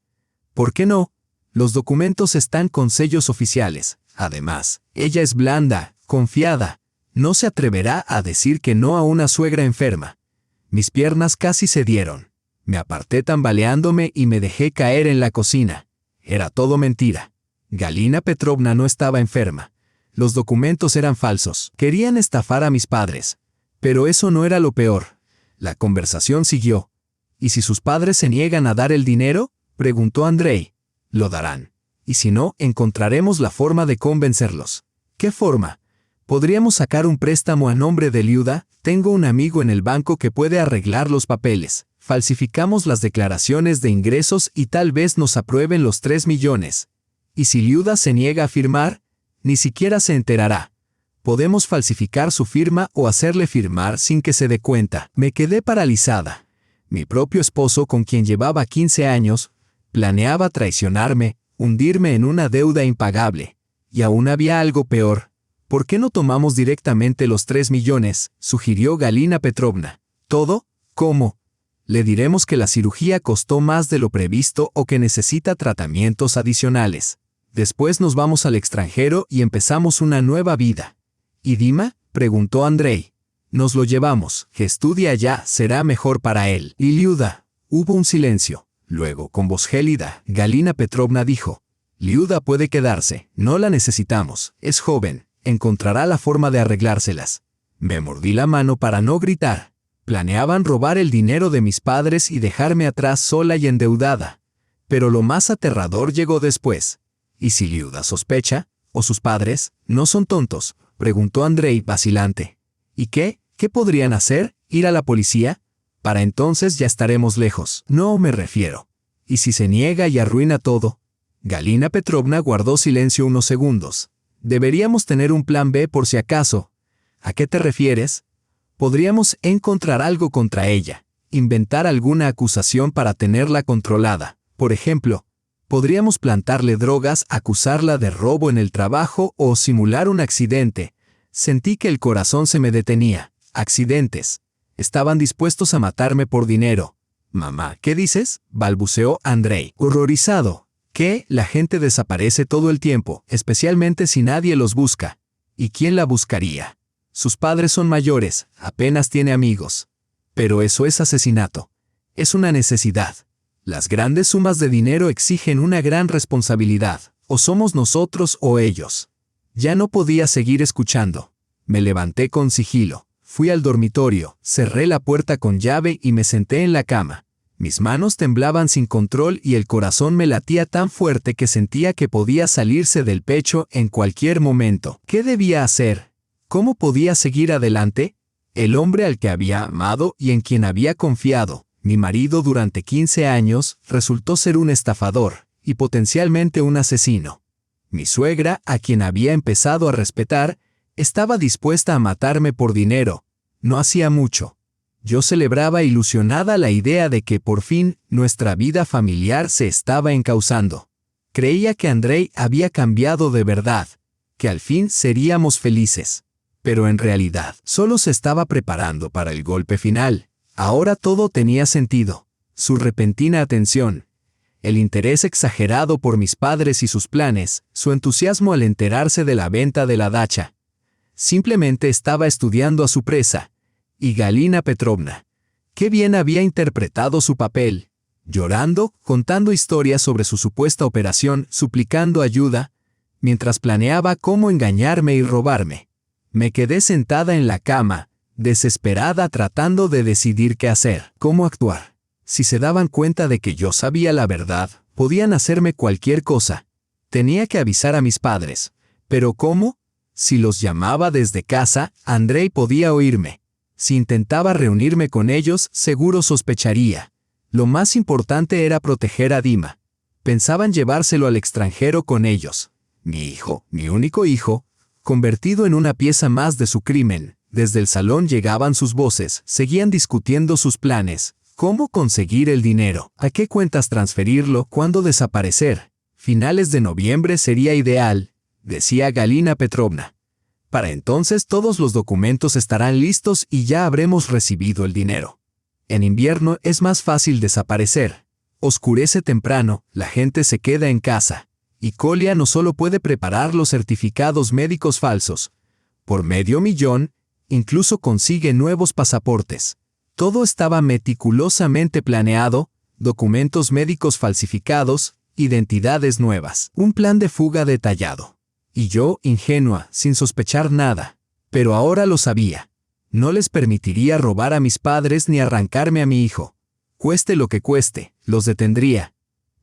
¿Por qué no? Los documentos están con sellos oficiales. Además, ella es blanda, confiada. No se atreverá a decir que no a una suegra enferma. Mis piernas casi cedieron. Me aparté tambaleándome y me dejé caer en la cocina. Era todo mentira. Galina Petrovna no estaba enferma. Los documentos eran falsos. Querían estafar a mis padres. Pero eso no era lo peor. La conversación siguió. ¿Y si sus padres se niegan a dar el dinero?, preguntó Andrei. Lo darán. Y si no, encontraremos la forma de convencerlos. ¿Qué forma? ¿Podríamos sacar un préstamo a nombre de Liuda? Tengo un amigo en el banco que puede arreglar los papeles. Falsificamos las declaraciones de ingresos y tal vez nos aprueben los 3 millones. ¿Y si Liuda se niega a firmar? Ni siquiera se enterará. Podemos falsificar su firma o hacerle firmar sin que se dé cuenta. Me quedé paralizada. Mi propio esposo, con quien llevaba 15 años, planeaba traicionarme, hundirme en una deuda impagable. Y aún había algo peor. ¿Por qué no tomamos directamente los 3 millones?, sugirió Galina Petrovna. ¿Todo? ¿Cómo? Le diremos que la cirugía costó más de lo previsto o que necesita tratamientos adicionales. Después nos vamos al extranjero y empezamos una nueva vida. ¿Y Dima?, preguntó Andrei. Nos lo llevamos, que estudie allá, será mejor para él. ¿Y Liuda? Hubo un silencio. Luego, con voz gélida, Galina Petrovna dijo: Liuda puede quedarse, no la necesitamos, es joven, encontrará la forma de arreglárselas. Me mordí la mano para no gritar. Planeaban robar el dinero de mis padres y dejarme atrás sola y endeudada. Pero lo más aterrador llegó después. ¿Y si Liuda sospecha? ¿O sus padres? ¿No son tontos?, preguntó Andrei vacilante. ¿Y qué? ¿Qué podrían hacer? ¿Ir a la policía? Para entonces ya estaremos lejos. No me refiero. ¿Y si se niega y arruina todo? Galina Petrovna guardó silencio unos segundos. Deberíamos tener un plan B por si acaso. ¿A qué te refieres? Podríamos encontrar algo contra ella, inventar alguna acusación para tenerla controlada. Por ejemplo, podríamos plantarle drogas, acusarla de robo en el trabajo o simular un accidente. Sentí que el corazón se me detenía. Accidentes. Estaban dispuestos a matarme por dinero. Mamá, ¿qué dices?, balbuceó Andrei, horrorizado. ¿Qué? La gente desaparece todo el tiempo, especialmente si nadie los busca. ¿Y quién la buscaría? Sus padres son mayores, apenas tiene amigos. Pero eso es asesinato. Es una necesidad. Las grandes sumas de dinero exigen una gran responsabilidad. O somos nosotros o ellos. Ya no podía seguir escuchando. Me levanté con sigilo. Fui al dormitorio, cerré la puerta con llave y me senté en la cama. Mis manos temblaban sin control y el corazón me latía tan fuerte que sentía que podía salirse del pecho en cualquier momento. ¿Qué debía hacer? ¿Cómo podía seguir adelante? El hombre al que había amado y en quien había confiado, mi marido durante 15 años, resultó ser un estafador y potencialmente un asesino. Mi suegra, a quien había empezado a respetar, estaba dispuesta a matarme por dinero. No hacía mucho. Yo celebraba ilusionada la idea de que por fin nuestra vida familiar se estaba encauzando. Creía que Andrei había cambiado de verdad, que al fin seríamos felices. Pero en realidad, solo se estaba preparando para el golpe final. Ahora todo tenía sentido. Su repentina atención, el interés exagerado por mis padres y sus planes, su entusiasmo al enterarse de la venta de la dacha. Simplemente estaba estudiando a su presa. Y Galina Petrovna. Qué bien había interpretado su papel. Llorando, contando historias sobre su supuesta operación, suplicando ayuda, mientras planeaba cómo engañarme y robarme. Me quedé sentada en la cama, desesperada tratando de decidir qué hacer, cómo actuar. Si se daban cuenta de que yo sabía la verdad, podían hacerme cualquier cosa. Tenía que avisar a mis padres. ¿Pero cómo? Si los llamaba desde casa, Andrei podía oírme. Si intentaba reunirme con ellos, seguro sospecharía. Lo más importante era proteger a Dima. Pensaban llevárselo al extranjero con ellos. Mi hijo, mi único hijo, convertido en una pieza más de su crimen. Desde el salón llegaban sus voces, seguían discutiendo sus planes. ¿Cómo conseguir el dinero? ¿A qué cuentas transferirlo? ¿Cuándo desaparecer? Finales de noviembre sería ideal, decía Galina Petrovna. Para entonces todos los documentos estarán listos y ya habremos recibido el dinero. En invierno es más fácil desaparecer. Oscurece temprano, la gente se queda en casa. Y Kolia no solo puede preparar los certificados médicos falsos. Por $500,000, incluso consigue nuevos pasaportes. Todo estaba meticulosamente planeado, documentos médicos falsificados, identidades nuevas. Un plan de fuga detallado. Y yo, ingenua, sin sospechar nada. Pero ahora lo sabía. No les permitiría robar a mis padres ni arrancarme a mi hijo. Cueste lo que cueste, los detendría.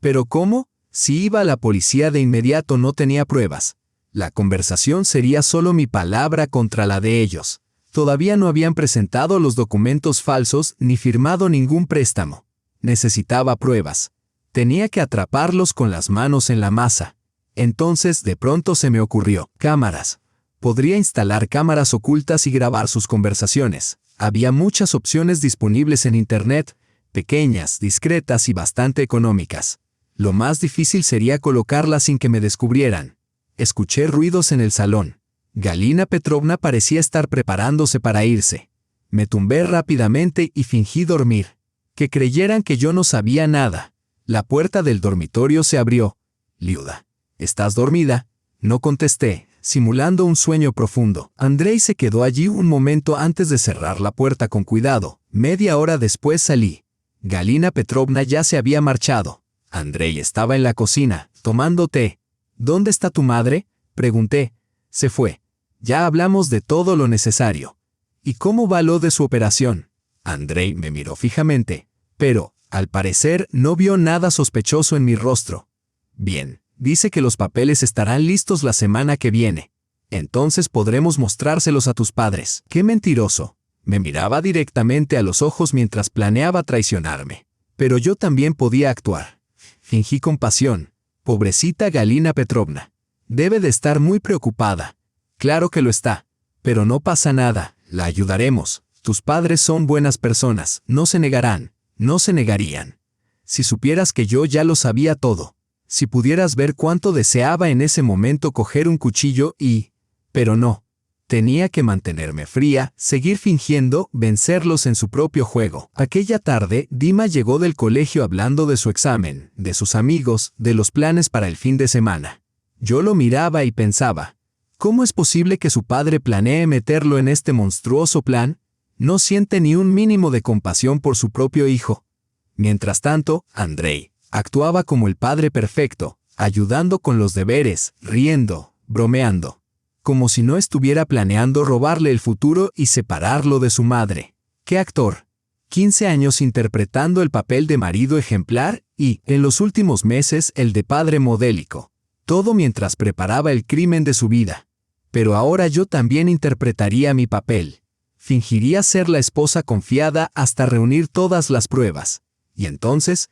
¿Pero cómo? Si iba a la policía de inmediato no tenía pruebas. La conversación sería solo mi palabra contra la de ellos. Todavía no habían presentado los documentos falsos ni firmado ningún préstamo. Necesitaba pruebas. Tenía que atraparlos con las manos en la masa. Entonces de pronto se me ocurrió, cámaras. Podría instalar cámaras ocultas y grabar sus conversaciones. Había muchas opciones disponibles en Internet, pequeñas, discretas y bastante económicas. Lo más difícil sería colocarlas sin que me descubrieran. Escuché ruidos en el salón. Galina Petrovna parecía estar preparándose para irse. Me tumbé rápidamente y fingí dormir. Que creyeran que yo no sabía nada. La puerta del dormitorio se abrió. Liuda. ¿Estás dormida? No contesté, simulando un sueño profundo. Andrei se quedó allí un momento antes de cerrar la puerta con cuidado. Media hora después salí. Galina Petrovna ya se había marchado. Andrei estaba en la cocina, tomando té. ¿Dónde está tu madre?, pregunté. Se fue. Ya hablamos de todo lo necesario. ¿Y cómo va lo de su operación? Andrei me miró fijamente, pero, al parecer, no vio nada sospechoso en mi rostro. Bien, dice que los papeles estarán listos la semana que viene. Entonces podremos mostrárselos a tus padres. ¡Qué mentiroso! Me miraba directamente a los ojos mientras planeaba traicionarme. Pero yo también podía actuar. Fingí compasión. Pobrecita Galina Petrovna. Debe de estar muy preocupada. Claro que lo está. Pero no pasa nada, la ayudaremos. Tus padres son buenas personas, no se negarán, no se negarían. Si supieras que yo ya lo sabía todo. Si pudieras ver cuánto deseaba en ese momento coger un cuchillo y... Pero no. Tenía que mantenerme fría, seguir fingiendo, vencerlos en su propio juego. Aquella tarde, Dima llegó del colegio hablando de su examen, de sus amigos, de los planes para el fin de semana. Yo lo miraba y pensaba, ¿cómo es posible que su padre planee meterlo en este monstruoso plan? No siente ni un mínimo de compasión por su propio hijo. Mientras tanto, Andrei actuaba como el padre perfecto, ayudando con los deberes, riendo, bromeando. Como si no estuviera planeando robarle el futuro y separarlo de su madre. ¡Qué actor! 15 años interpretando el papel de marido ejemplar y, en los últimos meses, el de padre modélico. Todo mientras preparaba el crimen de su vida. Pero ahora yo también interpretaría mi papel. Fingiría ser la esposa confiada hasta reunir todas las pruebas. Y entonces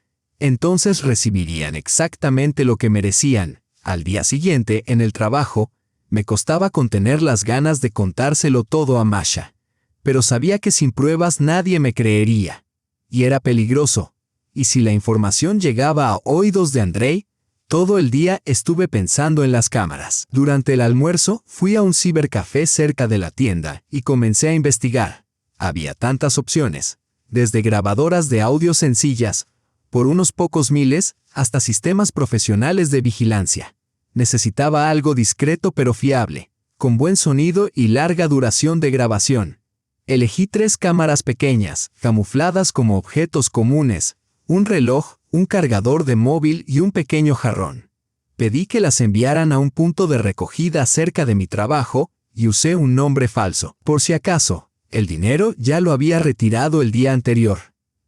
recibirían exactamente lo que merecían. Al día siguiente, en el trabajo, me costaba contener las ganas de contárselo todo a Masha. Pero sabía que sin pruebas nadie me creería. Y era peligroso. Y si la información llegaba a oídos de Andrei, todo el día estuve pensando en las cámaras. Durante el almuerzo, fui a un cibercafé cerca de la tienda y comencé a investigar. Había tantas opciones, desde grabadoras de audio sencillas, por unos pocos miles, hasta sistemas profesionales de vigilancia. Necesitaba algo discreto pero fiable, con buen sonido y larga duración de grabación. Elegí 3 cámaras pequeñas, camufladas como objetos comunes, un reloj, un cargador de móvil y un pequeño jarrón. Pedí que las enviaran a un punto de recogida cerca de mi trabajo y usé un nombre falso. Por si acaso, el dinero ya lo había retirado el día anterior.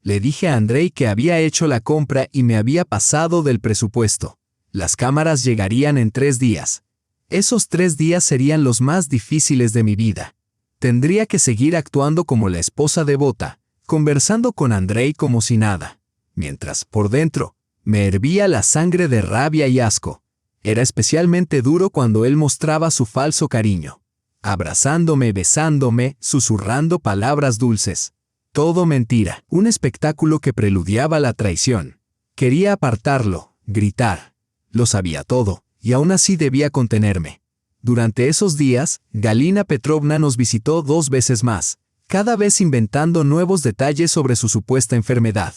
Le dije a Andrei que había hecho la compra y me había pasado del presupuesto. Las cámaras llegarían en 3 días. Esos 3 días serían los más difíciles de mi vida. Tendría que seguir actuando como la esposa devota, conversando con Andrei como si nada. Mientras, por dentro, me hervía la sangre de rabia y asco. Era especialmente duro cuando él mostraba su falso cariño. Abrazándome, besándome, susurrando palabras dulces. Todo mentira. Un espectáculo que preludiaba la traición. Quería apartarlo, gritar. Lo sabía todo, y aún así debía contenerme. Durante esos días, Galina Petrovna nos visitó 2 veces más, cada vez inventando nuevos detalles sobre su supuesta enfermedad.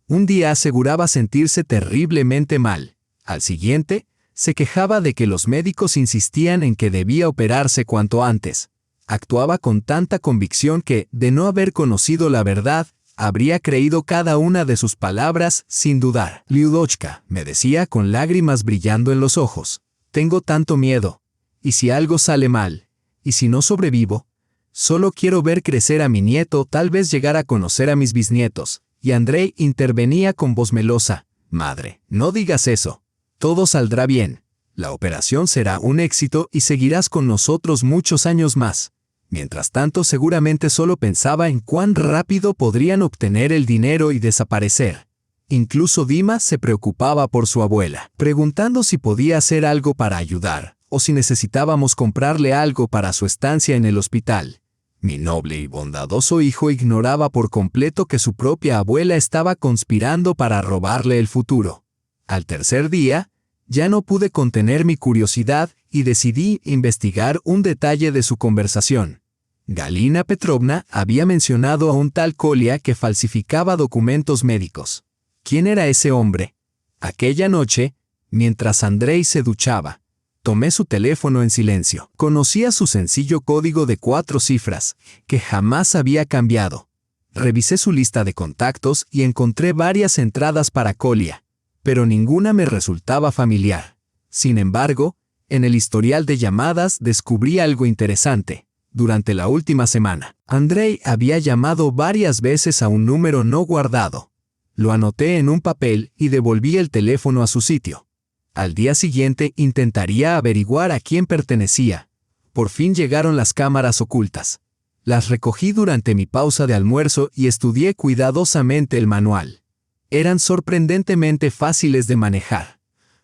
Un día aseguraba sentirse terriblemente mal. Al siguiente, se quejaba de que los médicos insistían en que debía operarse cuanto antes. Actuaba con tanta convicción que, de no haber conocido la verdad, habría creído cada una de sus palabras sin dudar. Lyudochka, me decía con lágrimas brillando en los ojos, tengo tanto miedo. ¿Y si algo sale mal? ¿Y si no sobrevivo? Solo quiero ver crecer a mi nieto, tal vez llegar a conocer a mis bisnietos. Y Andrei intervenía con voz melosa. Madre, no digas eso. Todo saldrá bien. La operación será un éxito y seguirás con nosotros muchos años más. Mientras tanto, seguramente solo pensaba en cuán rápido podrían obtener el dinero y desaparecer. Incluso Dima se preocupaba por su abuela, preguntando si podía hacer algo para ayudar, o si necesitábamos comprarle algo para su estancia en el hospital. Mi noble y bondadoso hijo ignoraba por completo que su propia abuela estaba conspirando para robarle el futuro. Al tercer día, ya no pude contener mi curiosidad y decidí investigar un detalle de su conversación. Galina Petrovna había mencionado a un tal Kolya que falsificaba documentos médicos. ¿Quién era ese hombre? Aquella noche, mientras Andrei se duchaba, tomé su teléfono en silencio. Conocía su sencillo código de 4 cifras, que jamás había cambiado. Revisé su lista de contactos y encontré varias entradas para Kolya, pero ninguna me resultaba familiar. Sin embargo, en el historial de llamadas descubrí algo interesante. durante la última semana. Andrei había llamado varias veces a un número no guardado. Lo anoté en un papel y devolví el teléfono a su sitio. Al día siguiente intentaría averiguar a quién pertenecía. Por fin llegaron las cámaras ocultas. Las recogí durante mi pausa de almuerzo y estudié cuidadosamente el manual. Eran sorprendentemente fáciles de manejar.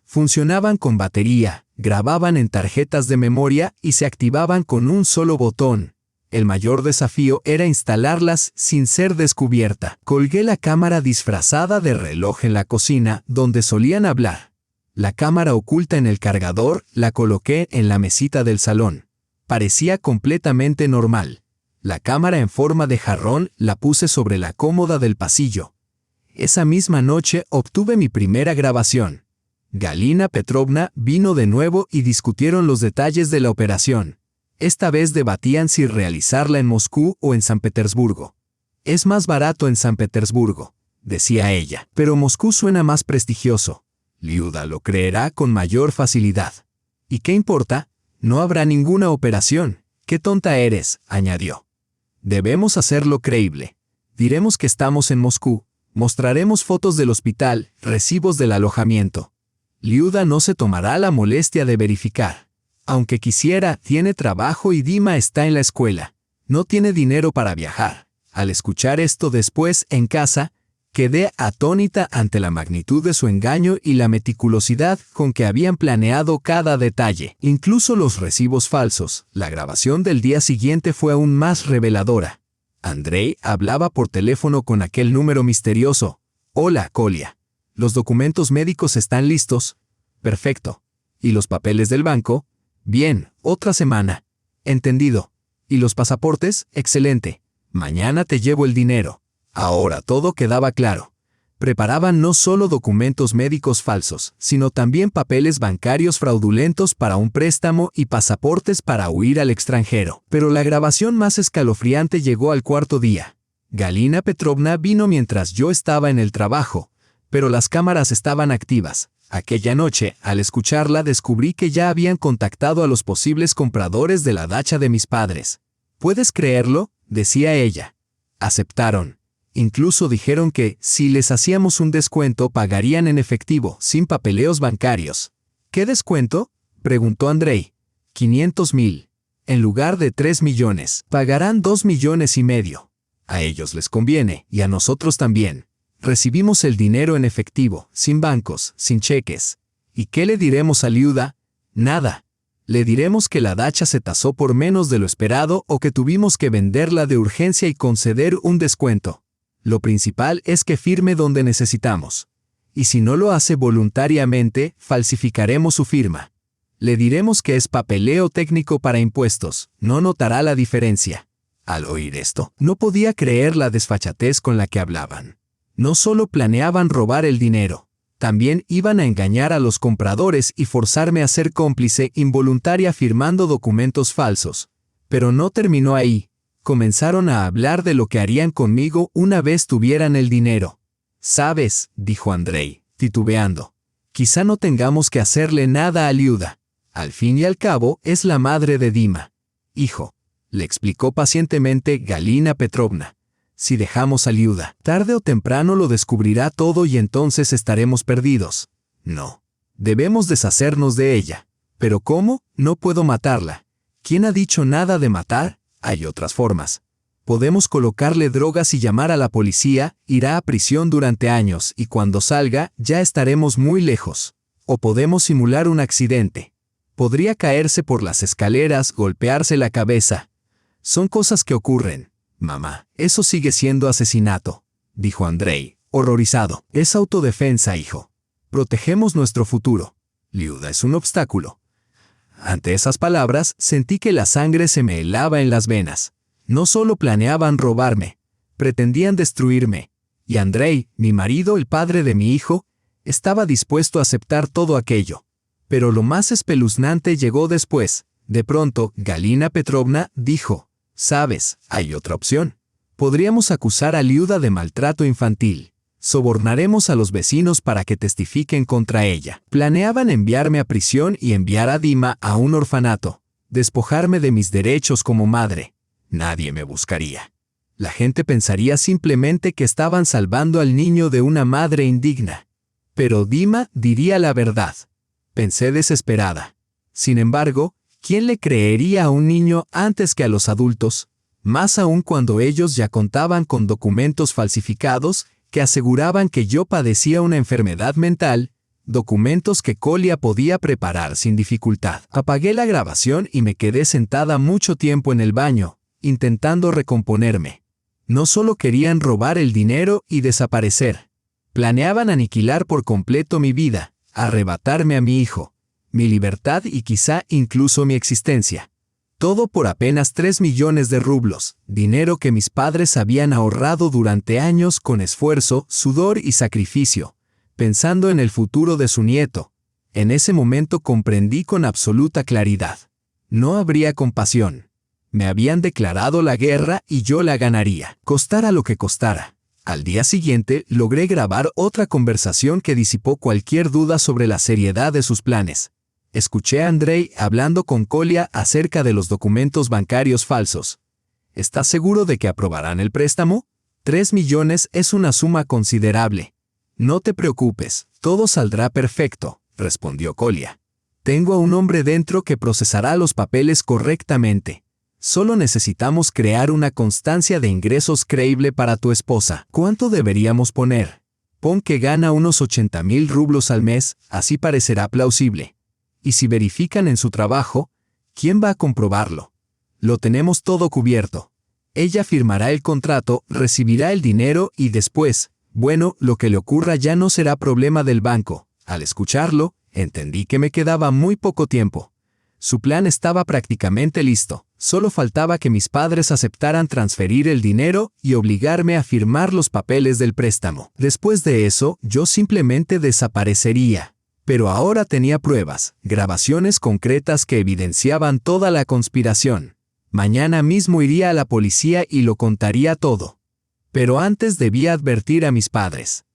Funcionaban con batería, grababan en tarjetas de memoria y se activaban con un solo botón. El mayor desafío era instalarlas sin ser descubierta. Colgué la cámara disfrazada de reloj en la cocina, donde solían hablar. La cámara oculta en el cargador la coloqué en la mesita del salón. Parecía completamente normal. La cámara en forma de jarrón la puse sobre la cómoda del pasillo. Esa misma noche obtuve mi primera grabación. Galina Petrovna vino de nuevo y discutieron los detalles de la operación. Esta vez debatían si realizarla en Moscú o en San Petersburgo. Es más barato en San Petersburgo, decía ella, pero Moscú suena más prestigioso. Liuda lo creerá con mayor facilidad. ¿Y qué importa? No habrá ninguna operación. ¡Qué tonta eres!, añadió. Debemos hacerlo creíble. Diremos que estamos en Moscú. Mostraremos fotos del hospital, recibos del alojamiento. Liuda no se tomará la molestia de verificar. Aunque quisiera, tiene trabajo y Dima está en la escuela. No tiene dinero para viajar. Al escuchar esto después, en casa, quedé atónita ante la magnitud de su engaño y la meticulosidad con que habían planeado cada detalle. Incluso los recibos falsos. La grabación del día siguiente fue aún más reveladora. Andrei hablaba por teléfono con aquel número misterioso. «Hola, Kolia. ¿Los documentos médicos están listos?» «Perfecto. ¿Y los papeles del banco?» «Bien, otra semana». «Entendido. ¿Y los pasaportes?» «Excelente. Mañana te llevo el dinero». Ahora todo quedaba claro. Preparaban no solo documentos médicos falsos, sino también papeles bancarios fraudulentos para un préstamo y pasaportes para huir al extranjero. Pero la grabación más escalofriante llegó al cuarto día. Galina Petrovna vino mientras yo estaba en el trabajo, pero las cámaras estaban activas. Aquella noche, al escucharla, descubrí que ya habían contactado a los posibles compradores de la dacha de mis padres. ¿Puedes creerlo?, decía ella. Aceptaron. Incluso dijeron que, si les hacíamos un descuento, pagarían en efectivo, sin papeleos bancarios. ¿Qué descuento?, preguntó Andrei. 500,000. En lugar de 3 millones, pagarán 2,5 millones. A ellos les conviene, y a nosotros también. Recibimos el dinero en efectivo, sin bancos, sin cheques. ¿Y qué le diremos a Liuda? Nada. Le diremos que la dacha se tasó por menos de lo esperado o que tuvimos que venderla de urgencia y conceder un descuento. Lo principal es que firme donde necesitamos. Y si no lo hace voluntariamente, falsificaremos su firma. Le diremos que es papeleo técnico para impuestos, no notará la diferencia. Al oír esto, no podía creer la desfachatez con la que hablaban. No solo planeaban robar el dinero, también iban a engañar a los compradores y forzarme a ser cómplice involuntaria firmando documentos falsos. Pero no terminó ahí. Comenzaron a hablar de lo que harían conmigo una vez tuvieran el dinero. «¿Sabes?», dijo Andrei, titubeando. «Quizá no tengamos que hacerle nada a Liuda. Al fin y al cabo, es la madre de Dima». «Hijo», le explicó pacientemente Galina Petrovna. «Si dejamos a Liuda, tarde o temprano lo descubrirá todo y entonces estaremos perdidos. No. Debemos deshacernos de ella. ¿Pero cómo? No puedo matarla. ¿Quién ha dicho nada de matar? Hay otras formas. Podemos colocarle drogas y llamar a la policía, irá a prisión durante años y cuando salga ya estaremos muy lejos. O podemos simular un accidente. Podría caerse por las escaleras, golpearse la cabeza. Son cosas que ocurren. Mamá, eso sigue siendo asesinato», dijo Andrei, horrorizado. «Es autodefensa, hijo. Protegemos nuestro futuro. Liuda es un obstáculo». Ante esas palabras, sentí que la sangre se me helaba en las venas. No solo planeaban robarme, pretendían destruirme. Y Andrei, mi marido, el padre de mi hijo, estaba dispuesto a aceptar todo aquello. Pero lo más espeluznante llegó después. De pronto, Galina Petrovna dijo: «¿Sabes? Hay otra opción. Podríamos acusar a Liuda de maltrato infantil. Sobornaremos a los vecinos para que testifiquen contra ella». Planeaban enviarme a prisión y enviar a Dima a un orfanato. despojarme de mis derechos como madre. Nadie me buscaría. La gente pensaría simplemente que estaban salvando al niño de una madre indigna. Pero Dima diría la verdad. Pensé desesperada. Sin embargo, ¿quién le creería a un niño antes que a los adultos? Más aún cuando ellos ya contaban con documentos falsificados que aseguraban que yo padecía una enfermedad mental, documentos que Colia podía preparar sin dificultad. Apagué la grabación y me quedé sentada mucho tiempo en el baño, intentando recomponerme. No solo querían robar el dinero y desaparecer. Planeaban aniquilar por completo mi vida, arrebatarme a mi hijo, mi libertad y quizá incluso mi existencia. Todo por apenas 3 millones de rublos, dinero que mis padres habían ahorrado durante años con esfuerzo, sudor y sacrificio, pensando en el futuro de su nieto. En ese momento comprendí con absoluta claridad. No habría compasión. Me habían declarado la guerra y yo la ganaría, costara lo que costara. Al día siguiente logré grabar otra conversación que disipó cualquier duda sobre la seriedad de sus planes. Escuché a Andrei hablando con Colia acerca de los documentos bancarios falsos. ¿Estás seguro de que aprobarán el préstamo? 3 millones es una suma considerable. No te preocupes, todo saldrá perfecto, respondió Colia. Tengo a un hombre dentro que procesará los papeles correctamente. Solo necesitamos crear una constancia de ingresos creíble para tu esposa. ¿Cuánto deberíamos poner? Pon que gana unos 80,000 rublos al mes, así parecerá plausible. Y si verifican en su trabajo, ¿quién va a comprobarlo? Lo tenemos todo cubierto. Ella firmará el contrato, recibirá el dinero y después, bueno, lo que le ocurra ya no será problema del banco. Al escucharlo, entendí que me quedaba muy poco tiempo. Su plan estaba prácticamente listo. Solo faltaba que mis padres aceptaran transferir el dinero y obligarme a firmar los papeles del préstamo. Después de eso, yo simplemente desaparecería. Pero ahora tenía pruebas, grabaciones concretas que evidenciaban toda la conspiración. Mañana mismo iría a la policía y lo contaría todo. Pero antes debía advertir a mis padres.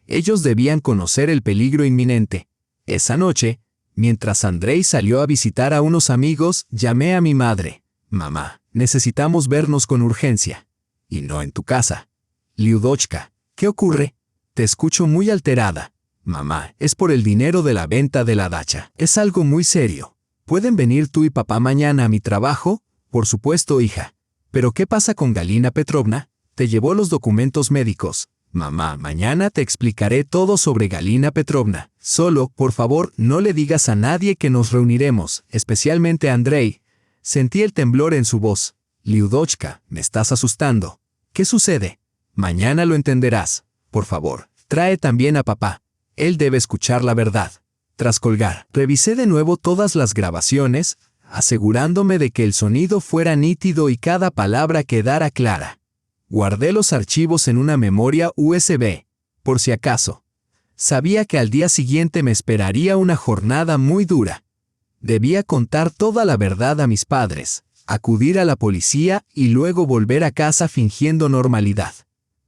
Ellos debían conocer el peligro inminente. Esa noche, mientras Andrei salió a visitar a unos amigos, llamé a mi madre. Mamá, necesitamos vernos con urgencia. Y no en tu casa. Liudochka, ¿qué ocurre? Te escucho muy alterada. Mamá, es por el dinero de la venta de la dacha. Es algo muy serio. ¿Pueden venir tú y papá mañana a mi trabajo? Por supuesto, hija. ¿Pero qué pasa con Galina Petrovna? Te llevó los documentos médicos. Mamá, mañana te explicaré todo sobre Galina Petrovna. Solo, por favor, no le digas a nadie que nos reuniremos, especialmente a Andrei. Sentí el temblor en su voz. Liudochka, me estás asustando. ¿Qué sucede? Mañana lo entenderás. Por favor, trae también a papá. Él debe escuchar la verdad. Tras colgar, revisé de nuevo todas las grabaciones, asegurándome de que el sonido fuera nítido y cada palabra quedara clara. Guardé los archivos en una memoria USB, por si acaso. Sabía que al día siguiente me esperaría una jornada muy dura. Debía contar toda la verdad a mis padres, acudir a la policía y luego volver a casa fingiendo normalidad.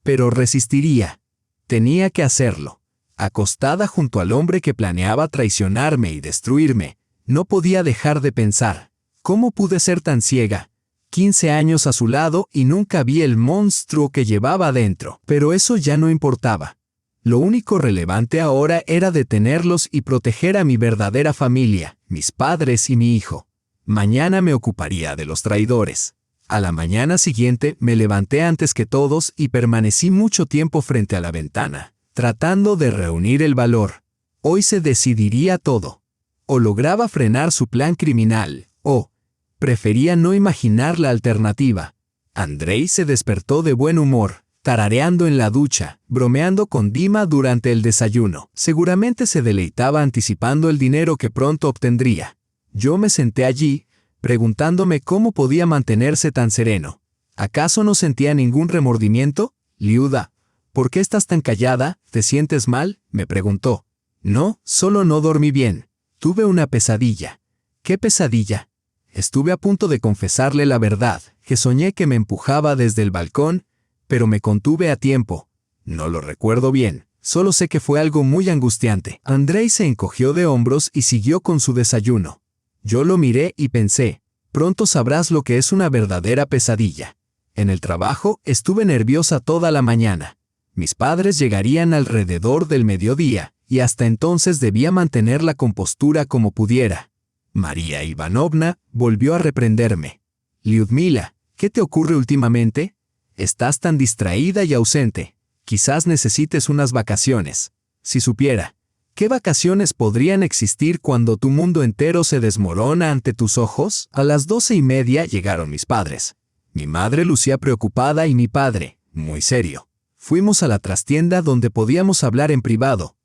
Pero resistiría. Tenía que hacerlo. Acostada junto al hombre que planeaba traicionarme y destruirme, no podía dejar de pensar, ¿cómo pude ser tan ciega? 15 años a su lado y nunca vi el monstruo que llevaba dentro. Pero eso ya no importaba. Lo único relevante ahora era detenerlos y proteger a mi verdadera familia, mis padres y mi hijo. Mañana me ocuparía de los traidores. A la mañana siguiente me levanté antes que todos y permanecí mucho tiempo frente a la ventana, tratando de reunir el valor. Hoy se decidiría todo. O lograba frenar su plan criminal, o prefería no imaginar la alternativa. Andrei se despertó de buen humor, tarareando en la ducha, bromeando con Dima durante el desayuno. Seguramente se deleitaba anticipando el dinero que pronto obtendría. Yo me senté allí, preguntándome cómo podía mantenerse tan sereno. ¿Acaso no sentía ningún remordimiento? Liuda, ¿por qué estás tan callada? ¿Te sientes mal?, me preguntó. No, solo no dormí bien. Tuve una pesadilla. ¿Qué pesadilla? Estuve a punto de confesarle la verdad, que soñé que me empujaba desde el balcón, pero me contuve a tiempo. No lo recuerdo bien, solo sé que fue algo muy angustiante. Andrei se encogió de hombros y siguió con su desayuno. Yo lo miré y pensé, Pronto sabrás lo que es una verdadera pesadilla. En el trabajo estuve nerviosa toda la mañana. Mis padres llegarían alrededor del mediodía, y hasta entonces debía mantener la compostura como pudiera. María Ivanovna volvió a reprenderme. Lyudmila, ¿qué te ocurre últimamente? Estás tan distraída y ausente. Quizás necesites unas vacaciones. Si supiera, ¿qué vacaciones podrían existir cuando tu mundo entero se desmorona ante tus ojos? A las 12:30 llegaron mis padres. Mi madre lucía preocupada y mi padre, muy serio. Fuimos a la trastienda donde podíamos hablar en privado.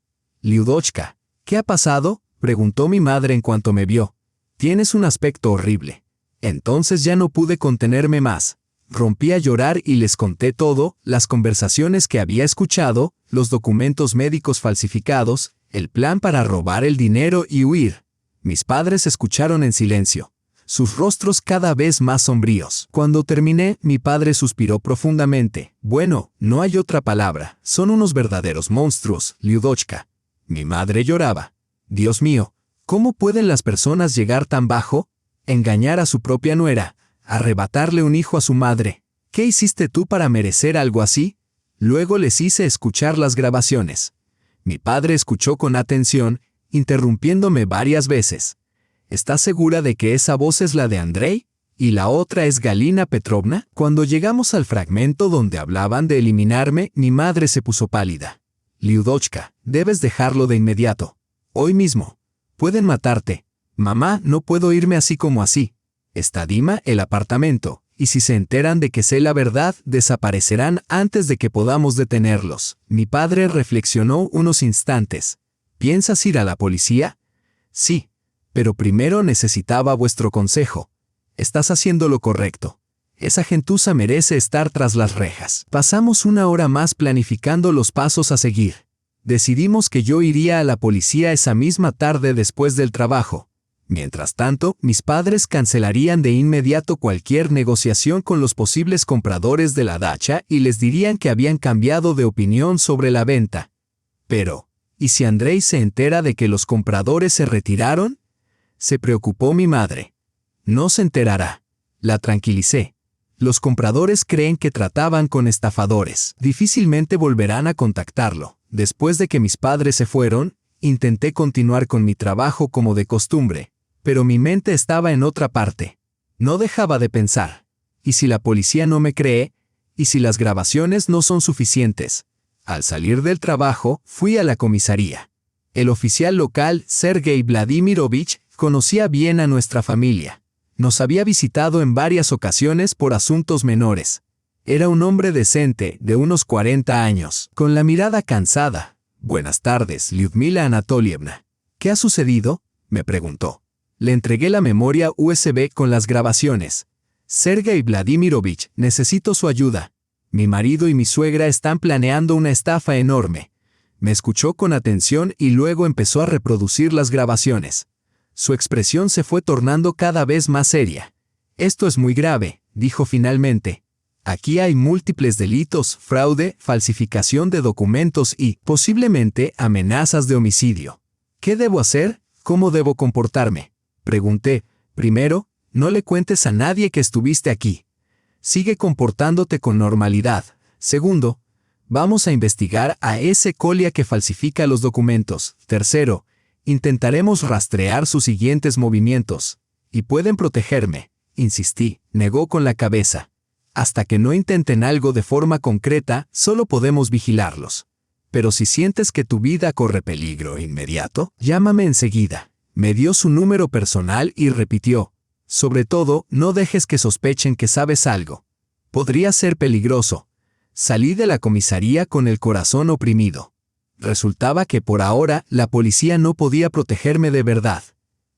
Lyudochka, ¿qué ha pasado?, preguntó mi madre en cuanto me vio. Tienes un aspecto horrible. Entonces ya no pude contenerme más. Rompí a llorar y les conté todo, las conversaciones que había escuchado, los documentos médicos falsificados, el plan para robar el dinero y huir. Mis padres escucharon en silencio, sus rostros cada vez más sombríos. Cuando terminé, mi padre suspiró profundamente. Bueno, no hay otra palabra, son unos verdaderos monstruos, Lyudochka. Mi madre lloraba. Dios mío, ¿cómo pueden las personas llegar tan bajo? Engañar a su propia nuera, arrebatarle un hijo a su madre. ¿Qué hiciste tú para merecer algo así? Luego les hice escuchar las grabaciones. Mi padre escuchó con atención, interrumpiéndome varias veces. ¿Estás segura de que esa voz es la de Andrei? ¿Y la otra es Galina Petrovna? Cuando llegamos al fragmento donde hablaban de eliminarme, mi madre se puso pálida. Lyudochka, debes dejarlo de inmediato. Hoy mismo. Pueden matarte. Mamá, no puedo irme así como así. Está Dima, el apartamento, y si se enteran de que sé la verdad, desaparecerán antes de que podamos detenerlos. Mi padre reflexionó unos instantes. ¿Piensas ir a la policía? Sí, pero primero necesitaba vuestro consejo. Estás haciendo lo correcto. Esa gentuza merece estar tras las rejas. Pasamos una hora más planificando los pasos a seguir. Decidimos que yo iría a la policía esa misma tarde después del trabajo. Mientras tanto, mis padres cancelarían de inmediato cualquier negociación con los posibles compradores de la dacha y les dirían que habían cambiado de opinión sobre la venta. Pero, ¿y si Andrei se entera de que los compradores se retiraron? Se preocupó mi madre. No se enterará. La tranquilicé. Los compradores creen que trataban con estafadores. Difícilmente volverán a contactarlo. Después de que mis padres se fueron, intenté continuar con mi trabajo como de costumbre. Pero mi mente estaba en otra parte. No dejaba de pensar. ¿Y si la policía no me cree? ¿Y si las grabaciones no son suficientes? Al salir del trabajo, fui a la comisaría. El oficial local, Sergei Vladimirovich, conocía bien a nuestra familia. Nos había visitado en varias ocasiones por asuntos menores. Era un hombre decente, de unos 40 años, con la mirada cansada. Buenas tardes, Lyudmila Anatolievna. ¿Qué ha sucedido?, me preguntó. Le entregué la memoria USB con las grabaciones. Sergei Vladimirovich, necesito su ayuda. Mi marido y mi suegra están planeando una estafa enorme. Me escuchó con atención y luego empezó a reproducir las grabaciones. Su expresión se fue tornando cada vez más seria. Esto es muy grave, dijo finalmente. Aquí hay múltiples delitos, fraude, falsificación de documentos y, posiblemente, amenazas de homicidio. ¿Qué debo hacer? ¿Cómo debo comportarme?, pregunté. Primero, no le cuentes a nadie que estuviste aquí. Sigue comportándote con normalidad. Segundo, vamos a investigar a ese colia que falsifica los documentos. Tercero, intentaremos rastrear sus siguientes movimientos. Y pueden protegerme, insistí. Negó con la cabeza. Hasta que no intenten algo de forma concreta, solo podemos vigilarlos. Pero si sientes que tu vida corre peligro inmediato, llámame enseguida. Me dio su número personal y repitió. Sobre todo, no dejes que sospechen que sabes algo. Podría ser peligroso. Salí de la comisaría con el corazón oprimido. Resultaba que por ahora la policía no podía protegerme de verdad.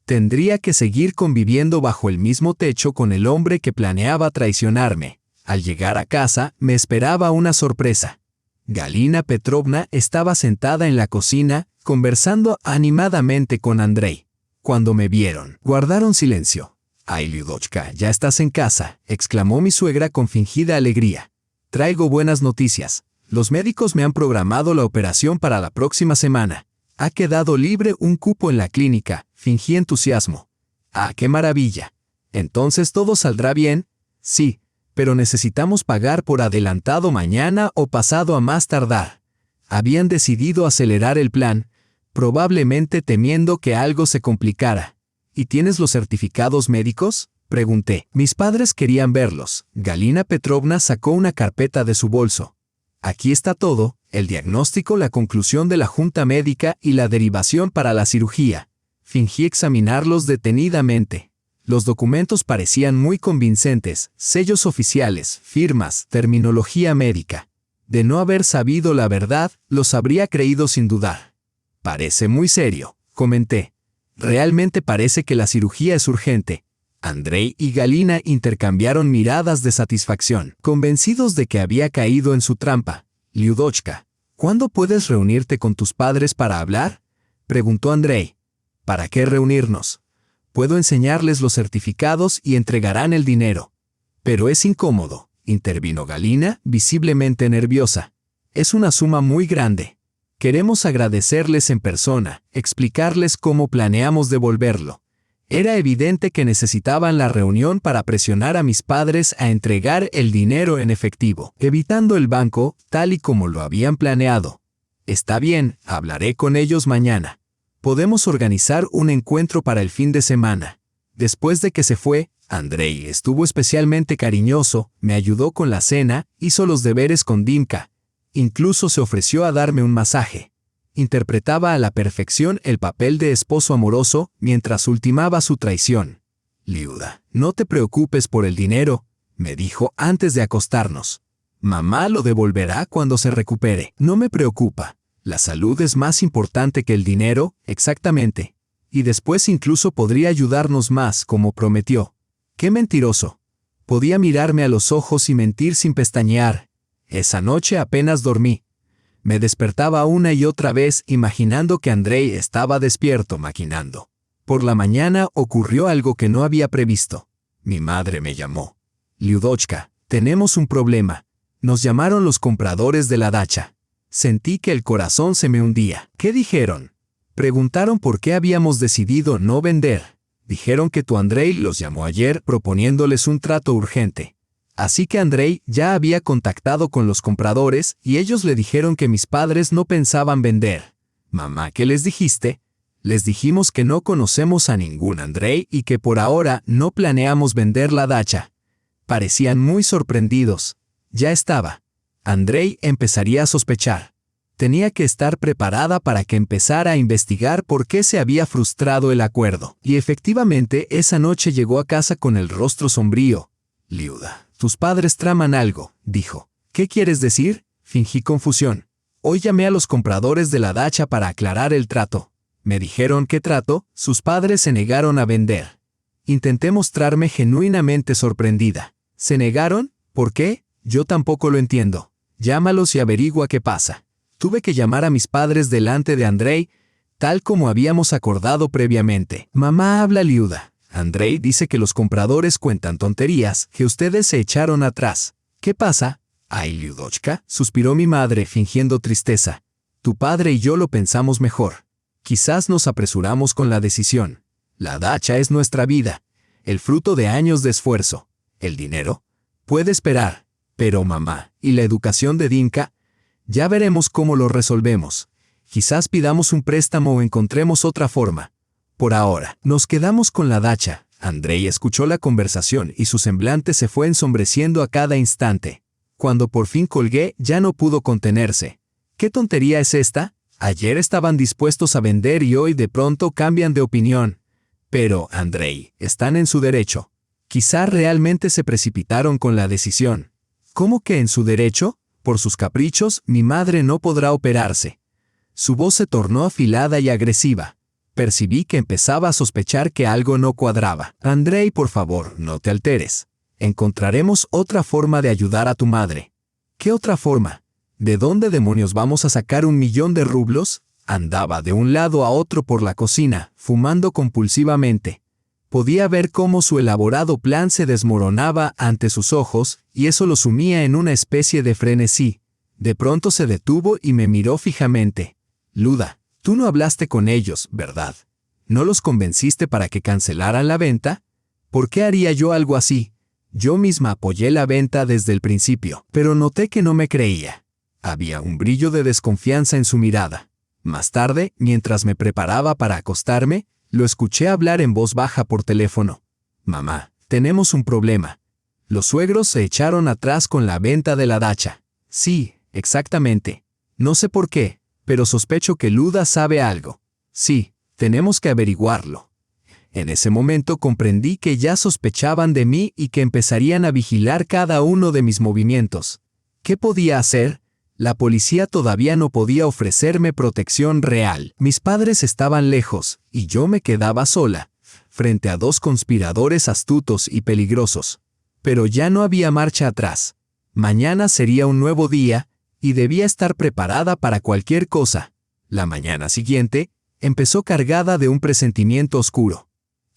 Tendría que seguir conviviendo bajo el mismo techo con el hombre que planeaba traicionarme. Al llegar a casa, me esperaba una sorpresa. Galina Petrovna estaba sentada en la cocina, conversando animadamente con Andrei. Cuando me vieron, guardaron silencio. «Ay, Lyudochka, ya estás en casa», exclamó mi suegra con fingida alegría. «Traigo buenas noticias. Los médicos me han programado la operación para la próxima semana. Ha quedado libre un cupo en la clínica», fingí entusiasmo. «Ah, qué maravilla. Entonces todo saldrá bien. Sí, pero necesitamos pagar por adelantado mañana o pasado a más tardar. Habían decidido acelerar el plan, probablemente temiendo que algo se complicara. ¿Y tienes los certificados médicos?, pregunté. Mis padres querían verlos. Galina Petrovna sacó una carpeta de su bolso. Aquí está todo: el diagnóstico, la conclusión de la junta médica y la derivación para la cirugía. Fingí examinarlos detenidamente. Los documentos parecían muy convincentes: sellos oficiales, firmas, terminología médica. De no haber sabido la verdad, los habría creído sin dudar. Parece muy serio, comenté. Realmente parece que la cirugía es urgente. Andrei y Galina intercambiaron miradas de satisfacción, convencidos de que había caído en su trampa. Lyudochka, ¿cuándo puedes reunirte con tus padres para hablar?, preguntó Andrei. ¿Para qué reunirnos? Puedo enseñarles los certificados y entregarán el dinero. Pero es incómodo, intervino Galina, visiblemente nerviosa. Es una suma muy grande. Queremos agradecerles en persona, explicarles cómo planeamos devolverlo. Era evidente que necesitaban la reunión para presionar a mis padres a entregar el dinero en efectivo, evitando el banco, tal y como lo habían planeado. Está bien, hablaré con ellos mañana. Podemos organizar un encuentro para el fin de semana. Después de que se fue, Andrei estuvo especialmente cariñoso, me ayudó con la cena, hizo los deberes con Dimka. Incluso se ofreció a darme un masaje. Interpretaba a la perfección el papel de esposo amoroso mientras ultimaba su traición. Liuda, no te preocupes por el dinero, me dijo antes de acostarnos. Mamá lo devolverá cuando se recupere. No me preocupa. La salud es más importante que el dinero, exactamente. Y después incluso podría ayudarnos más, como prometió. ¡Qué mentiroso! Podía mirarme a los ojos y mentir sin pestañear. Esa noche apenas dormí. Me despertaba una y otra vez imaginando que Andrei estaba despierto maquinando. Por la mañana ocurrió algo que no había previsto. Mi madre me llamó. Lyudochka, tenemos un problema. Nos llamaron los compradores de la dacha. Sentí que el corazón se me hundía. ¿Qué dijeron? Preguntaron por qué habíamos decidido no vender. Dijeron que tu Andrei los llamó ayer proponiéndoles un trato urgente. Así que Andrei ya había contactado con los compradores y ellos le dijeron que mis padres no pensaban vender. Mamá, ¿qué les dijiste? Les dijimos que no conocemos a ningún Andrei y que por ahora no planeamos vender la dacha. Parecían muy sorprendidos. Ya estaba. Andrei empezaría a sospechar. Tenía que estar preparada para que empezara a investigar por qué se había frustrado el acuerdo. Y efectivamente esa noche llegó a casa con el rostro sombrío. Liuda, tus padres traman algo, dijo. ¿Qué quieres decir? Fingí confusión. Hoy llamé a los compradores de la dacha para aclarar el trato. Me dijeron ¿qué trato? Sus padres se negaron a vender. Intenté mostrarme genuinamente sorprendida. ¿Se negaron? ¿Por qué? Yo tampoco lo entiendo. Llámalos y averigua qué pasa. Tuve que llamar a mis padres delante de Andrei, tal como habíamos acordado previamente. Mamá habla Liuda. Andrei dice que los compradores cuentan tonterías, que ustedes se echaron atrás. ¿Qué pasa? Ay, Lyudochka, suspiró mi madre fingiendo tristeza. Tu padre y yo lo pensamos mejor. Quizás nos apresuramos con la decisión. La dacha es nuestra vida, el fruto de años de esfuerzo. El dinero puede esperar. Pero mamá, ¿y la educación de Dimka? Ya veremos cómo lo resolvemos. Quizás pidamos un préstamo o encontremos otra forma. Por ahora, nos quedamos con la dacha. Andrei escuchó la conversación y su semblante se fue ensombreciendo a cada instante. Cuando por fin colgué, ya no pudo contenerse. ¿Qué tontería es esta? Ayer estaban dispuestos a vender y hoy de pronto cambian de opinión. Pero, Andrei, están en su derecho. Quizá realmente se precipitaron con la decisión. ¿Cómo que en su derecho? Por sus caprichos, mi madre no podrá operarse. Su voz se tornó afilada y agresiva. Percibí que empezaba a sospechar que algo no cuadraba. Andrei, por favor, no te alteres. Encontraremos otra forma de ayudar a tu madre. ¿Qué otra forma? ¿De dónde demonios vamos a sacar 1.000.000 de rublos? Andaba de un lado a otro por la cocina, fumando compulsivamente. Podía ver cómo su elaborado plan se desmoronaba ante sus ojos, y eso lo sumía en una especie de frenesí. De pronto se detuvo y me miró fijamente. Luda, tú no hablaste con ellos, ¿verdad? ¿No los convenciste para que cancelaran la venta? ¿Por qué haría yo algo así? Yo misma apoyé la venta desde el principio, pero noté que no me creía. Había un brillo de desconfianza en su mirada. Más tarde, mientras me preparaba para acostarme, lo escuché hablar en voz baja por teléfono. Mamá, tenemos un problema. Los suegros se echaron atrás con la venta de la dacha. Sí, exactamente. No sé por qué, pero sospecho que Luda sabe algo. Sí, tenemos que averiguarlo. En ese momento comprendí que ya sospechaban de mí y que empezarían a vigilar cada uno de mis movimientos. ¿Qué podía hacer? La policía todavía no podía ofrecerme protección real. Mis padres estaban lejos, y yo me quedaba sola, frente a dos conspiradores astutos y peligrosos. Pero ya no había marcha atrás. Mañana sería un nuevo día, y debía estar preparada para cualquier cosa. La mañana siguiente empezó cargada de un presentimiento oscuro.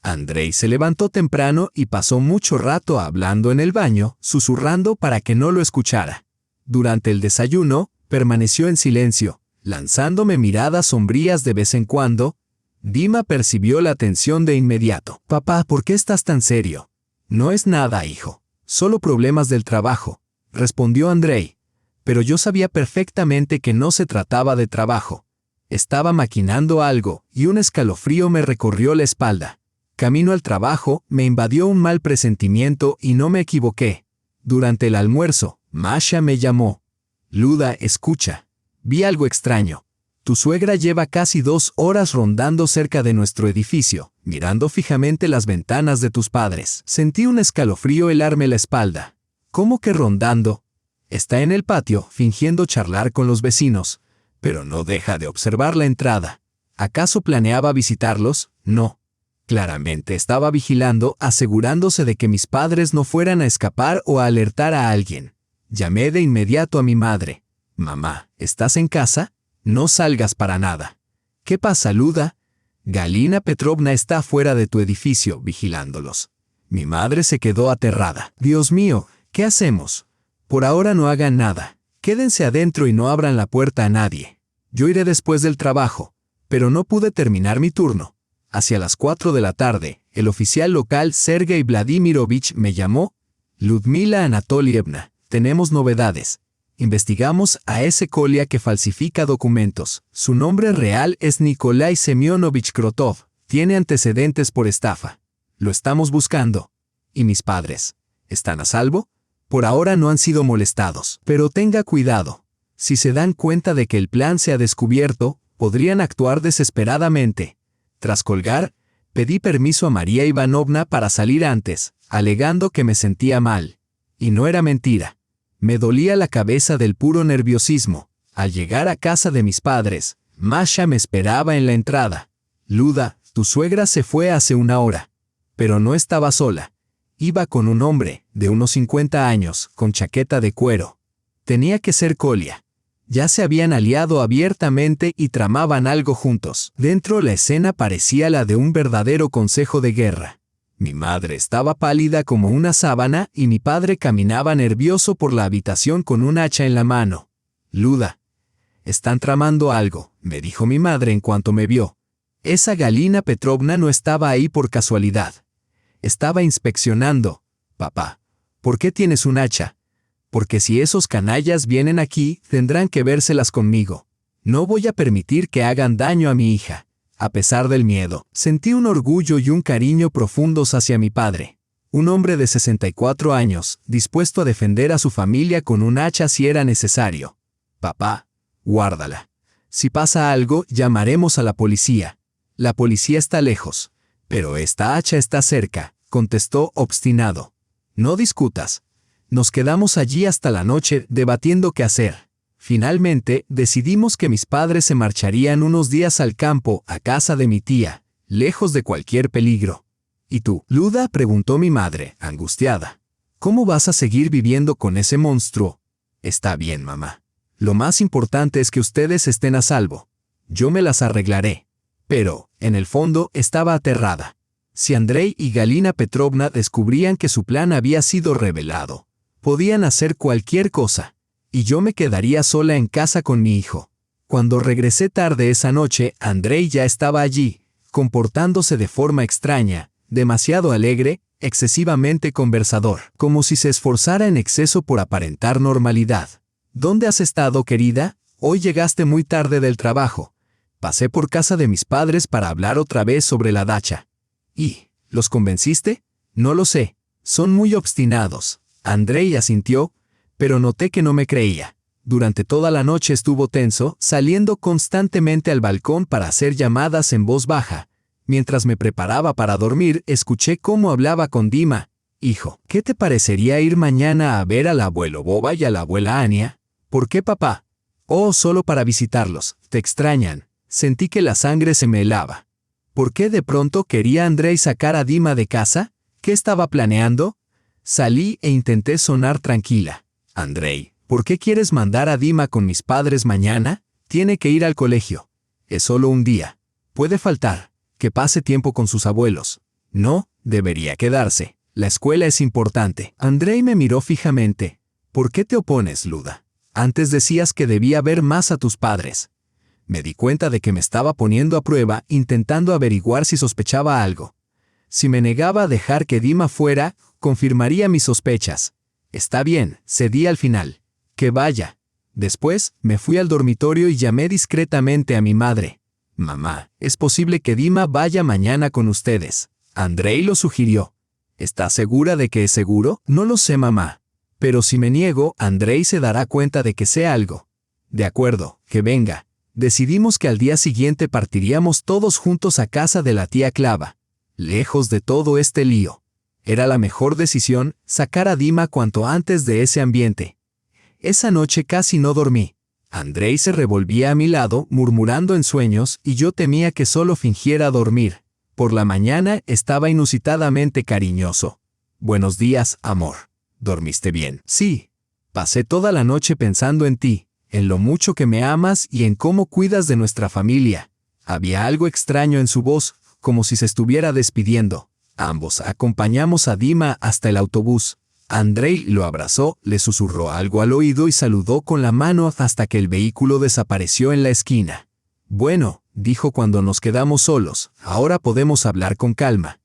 Andrei se levantó temprano y pasó mucho rato hablando en el baño, susurrando para que no lo escuchara. Durante el desayuno, permaneció en silencio, lanzándome miradas sombrías de vez en cuando. Dima percibió la tensión de inmediato. «Papá, ¿por qué estás tan serio?» «No es nada, hijo. Solo problemas del trabajo», respondió Andrei. Pero yo sabía perfectamente que no se trataba de trabajo. Estaba maquinando algo, y un escalofrío me recorrió la espalda. Camino al trabajo, me invadió un mal presentimiento y no me equivoqué. Durante el almuerzo, Masha me llamó. «Luda, escucha. Vi algo extraño. Tu suegra lleva casi 2 horas rondando cerca de nuestro edificio, mirando fijamente las ventanas de tus padres». Sentí un escalofrío helarme la espalda. «¿Cómo que rondando?» «Está en el patio, fingiendo charlar con los vecinos, pero no deja de observar la entrada. ¿Acaso planeaba visitarlos? No. Claramente estaba vigilando, asegurándose de que mis padres no fueran a escapar o a alertar a alguien. Llamé de inmediato a mi madre. «Mamá, ¿estás en casa? No salgas para nada». «¿Qué pasa, Luda?» «Galina Petrovna está fuera de tu edificio, vigilándolos». Mi madre se quedó aterrada. «Dios mío, ¿qué hacemos?» «Por ahora no hagan nada. Quédense adentro y no abran la puerta a nadie. Yo iré después del trabajo». Pero no pude terminar mi turno. Hacia las 4 de la tarde, el oficial local Sergei Vladimirovich me llamó. «Ludmila Anatolievna, tenemos novedades. Investigamos a ese colia que falsifica documentos. Su nombre real es Nikolai Semyonovich Krotov. Tiene antecedentes por estafa. Lo estamos buscando». «¿Y mis padres? ¿Están a salvo?» «Por ahora no han sido molestados. Pero tenga cuidado. Si se dan cuenta de que el plan se ha descubierto, podrían actuar desesperadamente». Tras colgar, pedí permiso a María Ivanovna para salir antes, alegando que me sentía mal. Y no era mentira. Me dolía la cabeza del puro nerviosismo. Al llegar a casa de mis padres, Masha me esperaba en la entrada. «Luda, tu suegra se fue hace 1 hora». Pero no estaba sola. Iba con un hombre, de unos 50 años, con chaqueta de cuero. Tenía que ser Colia. Ya se habían aliado abiertamente y tramaban algo juntos. Dentro la escena parecía la de un verdadero consejo de guerra. Mi madre estaba pálida como una sábana y mi padre caminaba nervioso por la habitación con un hacha en la mano. «Luda, están tramando algo», me dijo mi madre en cuanto me vio. Esa Galina Petrovna no estaba ahí por casualidad. Estaba inspeccionando. «Papá, ¿por qué tienes un hacha?» «Porque si esos canallas vienen aquí, tendrán que vérselas conmigo. No voy a permitir que hagan daño a mi hija». A pesar del miedo, sentí un orgullo y un cariño profundos hacia mi padre. Un hombre de 64 años, dispuesto a defender a su familia con un hacha si era necesario. «Papá, guárdala. Si pasa algo, llamaremos a la policía». «La policía está lejos, pero esta hacha está cerca», contestó obstinado. «No discutas». Nos quedamos allí hasta la noche debatiendo qué hacer. Finalmente, decidimos que mis padres se marcharían unos días al campo, a casa de mi tía, lejos de cualquier peligro. «¿Y tú, Luda?», preguntó mi madre, angustiada. «¿Cómo vas a seguir viviendo con ese monstruo?» «Está bien, mamá. Lo más importante es que ustedes estén a salvo. Yo me las arreglaré». Pero, en el fondo, estaba aterrada. Si Andrei y Galina Petrovna descubrían que su plan había sido revelado, podían hacer cualquier cosa, y yo me quedaría sola en casa con mi hijo. Cuando regresé tarde esa noche, Andrei ya estaba allí, comportándose de forma extraña, demasiado alegre, excesivamente conversador, como si se esforzara en exceso por aparentar normalidad. ¿Dónde has estado, querida? Hoy llegaste muy tarde del trabajo. Pasé por casa de mis padres para hablar otra vez sobre la dacha. ¿Y los convenciste? No lo sé. Son muy obstinados. Andrei asintió, pero noté que no me creía. Durante toda la noche estuvo tenso, saliendo constantemente al balcón para hacer llamadas en voz baja. Mientras me preparaba para dormir, escuché cómo hablaba con Dima. Hijo, ¿qué te parecería ir mañana a ver al abuelo Boba y a la abuela Anya? ¿Por qué, papá? Oh, solo para visitarlos. Te extrañan. Sentí que la sangre se me helaba. ¿Por qué de pronto quería Andrei sacar a Dima de casa? ¿Qué estaba planeando? Salí e intenté sonar tranquila. Andrei, ¿por qué quieres mandar a Dima con mis padres mañana? Tiene que ir al colegio. Es solo un día. Puede faltar. Que pase tiempo con sus abuelos. No, debería quedarse. La escuela es importante. Andrei me miró fijamente. ¿Por qué te opones, Luda? Antes decías que debía ver más a tus padres. Me di cuenta de que me estaba poniendo a prueba, intentando averiguar si sospechaba algo. Si me negaba a dejar que Dima fuera, confirmaría mis sospechas. Está bien, cedí al final. Que vaya. Después, me fui al dormitorio y llamé discretamente a mi madre. Mamá, es posible que Dima vaya mañana con ustedes. Andrei lo sugirió. ¿Estás segura de que es seguro? No lo sé, mamá. Pero si me niego, Andrei se dará cuenta de que sé algo. De acuerdo, que venga. Decidimos que al día siguiente partiríamos todos juntos a casa de la tía Clava. Lejos de todo este lío. Era la mejor decisión, sacar a Dima cuanto antes de ese ambiente. Esa noche casi no dormí. Andrei se revolvía a mi lado, murmurando en sueños, y yo temía que solo fingiera dormir. Por la mañana estaba inusitadamente cariñoso. Buenos días, amor. ¿Dormiste bien? Sí. Pasé toda la noche pensando en ti, en lo mucho que me amas y en cómo cuidas de nuestra familia. Había algo extraño en su voz, como si se estuviera despidiendo. Ambos acompañamos a Dima hasta el autobús. Andrei lo abrazó, le susurró algo al oído y saludó con la mano hasta que el vehículo desapareció en la esquina. Bueno, dijo cuando nos quedamos solos, ahora podemos hablar con calma.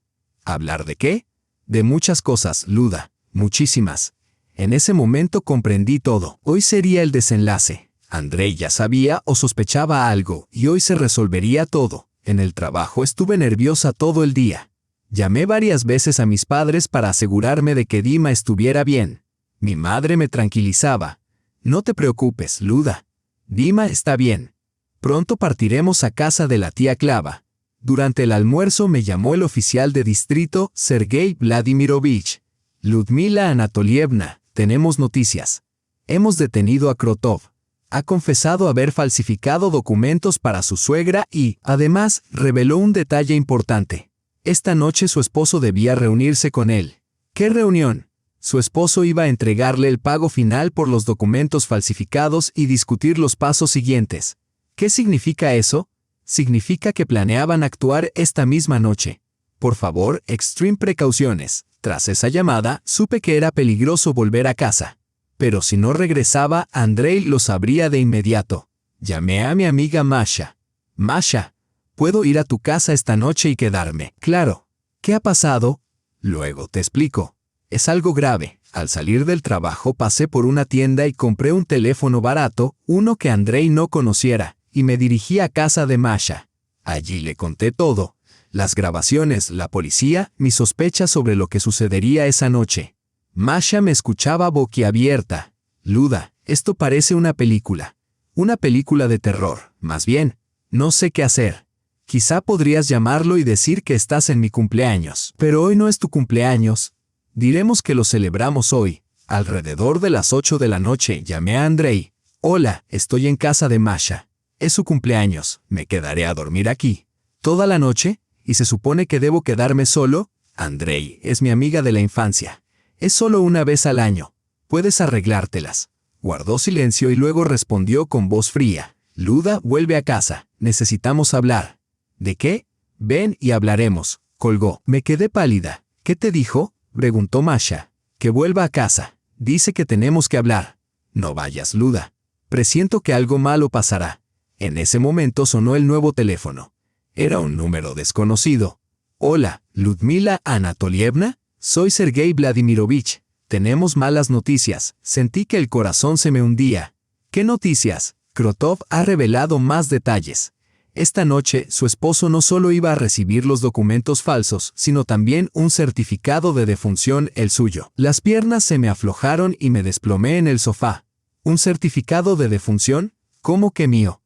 ¿Hablar de qué? De muchas cosas, Luda, muchísimas. En ese momento comprendí todo. Hoy sería el desenlace. Andrei ya sabía o sospechaba algo, y hoy se resolvería todo. En el trabajo estuve nerviosa todo el día. Llamé varias veces a mis padres para asegurarme de que Dima estuviera bien. Mi madre me tranquilizaba. No te preocupes, Luda. Dima está bien. Pronto partiremos a casa de la tía Clava. Durante el almuerzo me llamó el oficial de distrito, Sergei Vladimirovich. Ludmila Anatolievna, tenemos noticias. Hemos detenido a Krotov. Ha confesado haber falsificado documentos para su suegra y, además, reveló un detalle importante. Esta noche su esposo debía reunirse con él. ¿Qué reunión? Su esposo iba a entregarle el pago final por los documentos falsificados y discutir los pasos siguientes. ¿Qué significa eso? Significa que planeaban actuar esta misma noche. Por favor, extreme precauciones. Tras esa llamada, supe que era peligroso volver a casa. Pero si no regresaba, Andrei lo sabría de inmediato. Llamé a mi amiga Masha. Masha, ¿puedo ir a tu casa esta noche y quedarme? Claro. ¿Qué ha pasado? Luego te explico. Es algo grave. Al salir del trabajo pasé por una tienda y compré un teléfono barato, uno que Andrei no conociera, y me dirigí a casa de Masha. Allí le conté todo. Las grabaciones, la policía, mis sospechas sobre lo que sucedería esa noche. Masha me escuchaba boquiabierta. Luda, esto parece una película. Una película de terror, más bien. No sé qué hacer. Quizá podrías llamarlo y decir que estás en mi cumpleaños. Pero hoy no es tu cumpleaños. Diremos que lo celebramos hoy. Alrededor de las 8 de la noche llamé a Andrei. Hola, estoy en casa de Masha. Es su cumpleaños. Me quedaré a dormir aquí. ¿Toda la noche? ¿Y se supone que debo quedarme solo? Andrei es mi amiga de la infancia. Es solo una vez al año. Puedes arreglártelas. Guardó silencio y luego respondió con voz fría. Luda, vuelve a casa. Necesitamos hablar. ¿De qué? Ven y hablaremos. Colgó. Me quedé pálida. ¿Qué te dijo? Preguntó Masha. Que vuelva a casa. Dice que tenemos que hablar. No vayas, Luda. Presiento que algo malo pasará. En ese momento sonó el nuevo teléfono. Era un número desconocido. Hola, Ludmila Anatolievna. Soy Sergei Vladimirovich. Tenemos malas noticias. Sentí que el corazón se me hundía. ¿Qué noticias? Krotov ha revelado más detalles. Esta noche, su esposo no solo iba a recibir los documentos falsos, sino también un certificado de defunción, el suyo. Las piernas se me aflojaron y me desplomé en el sofá. ¿Un certificado de defunción? ¿Cómo que mío?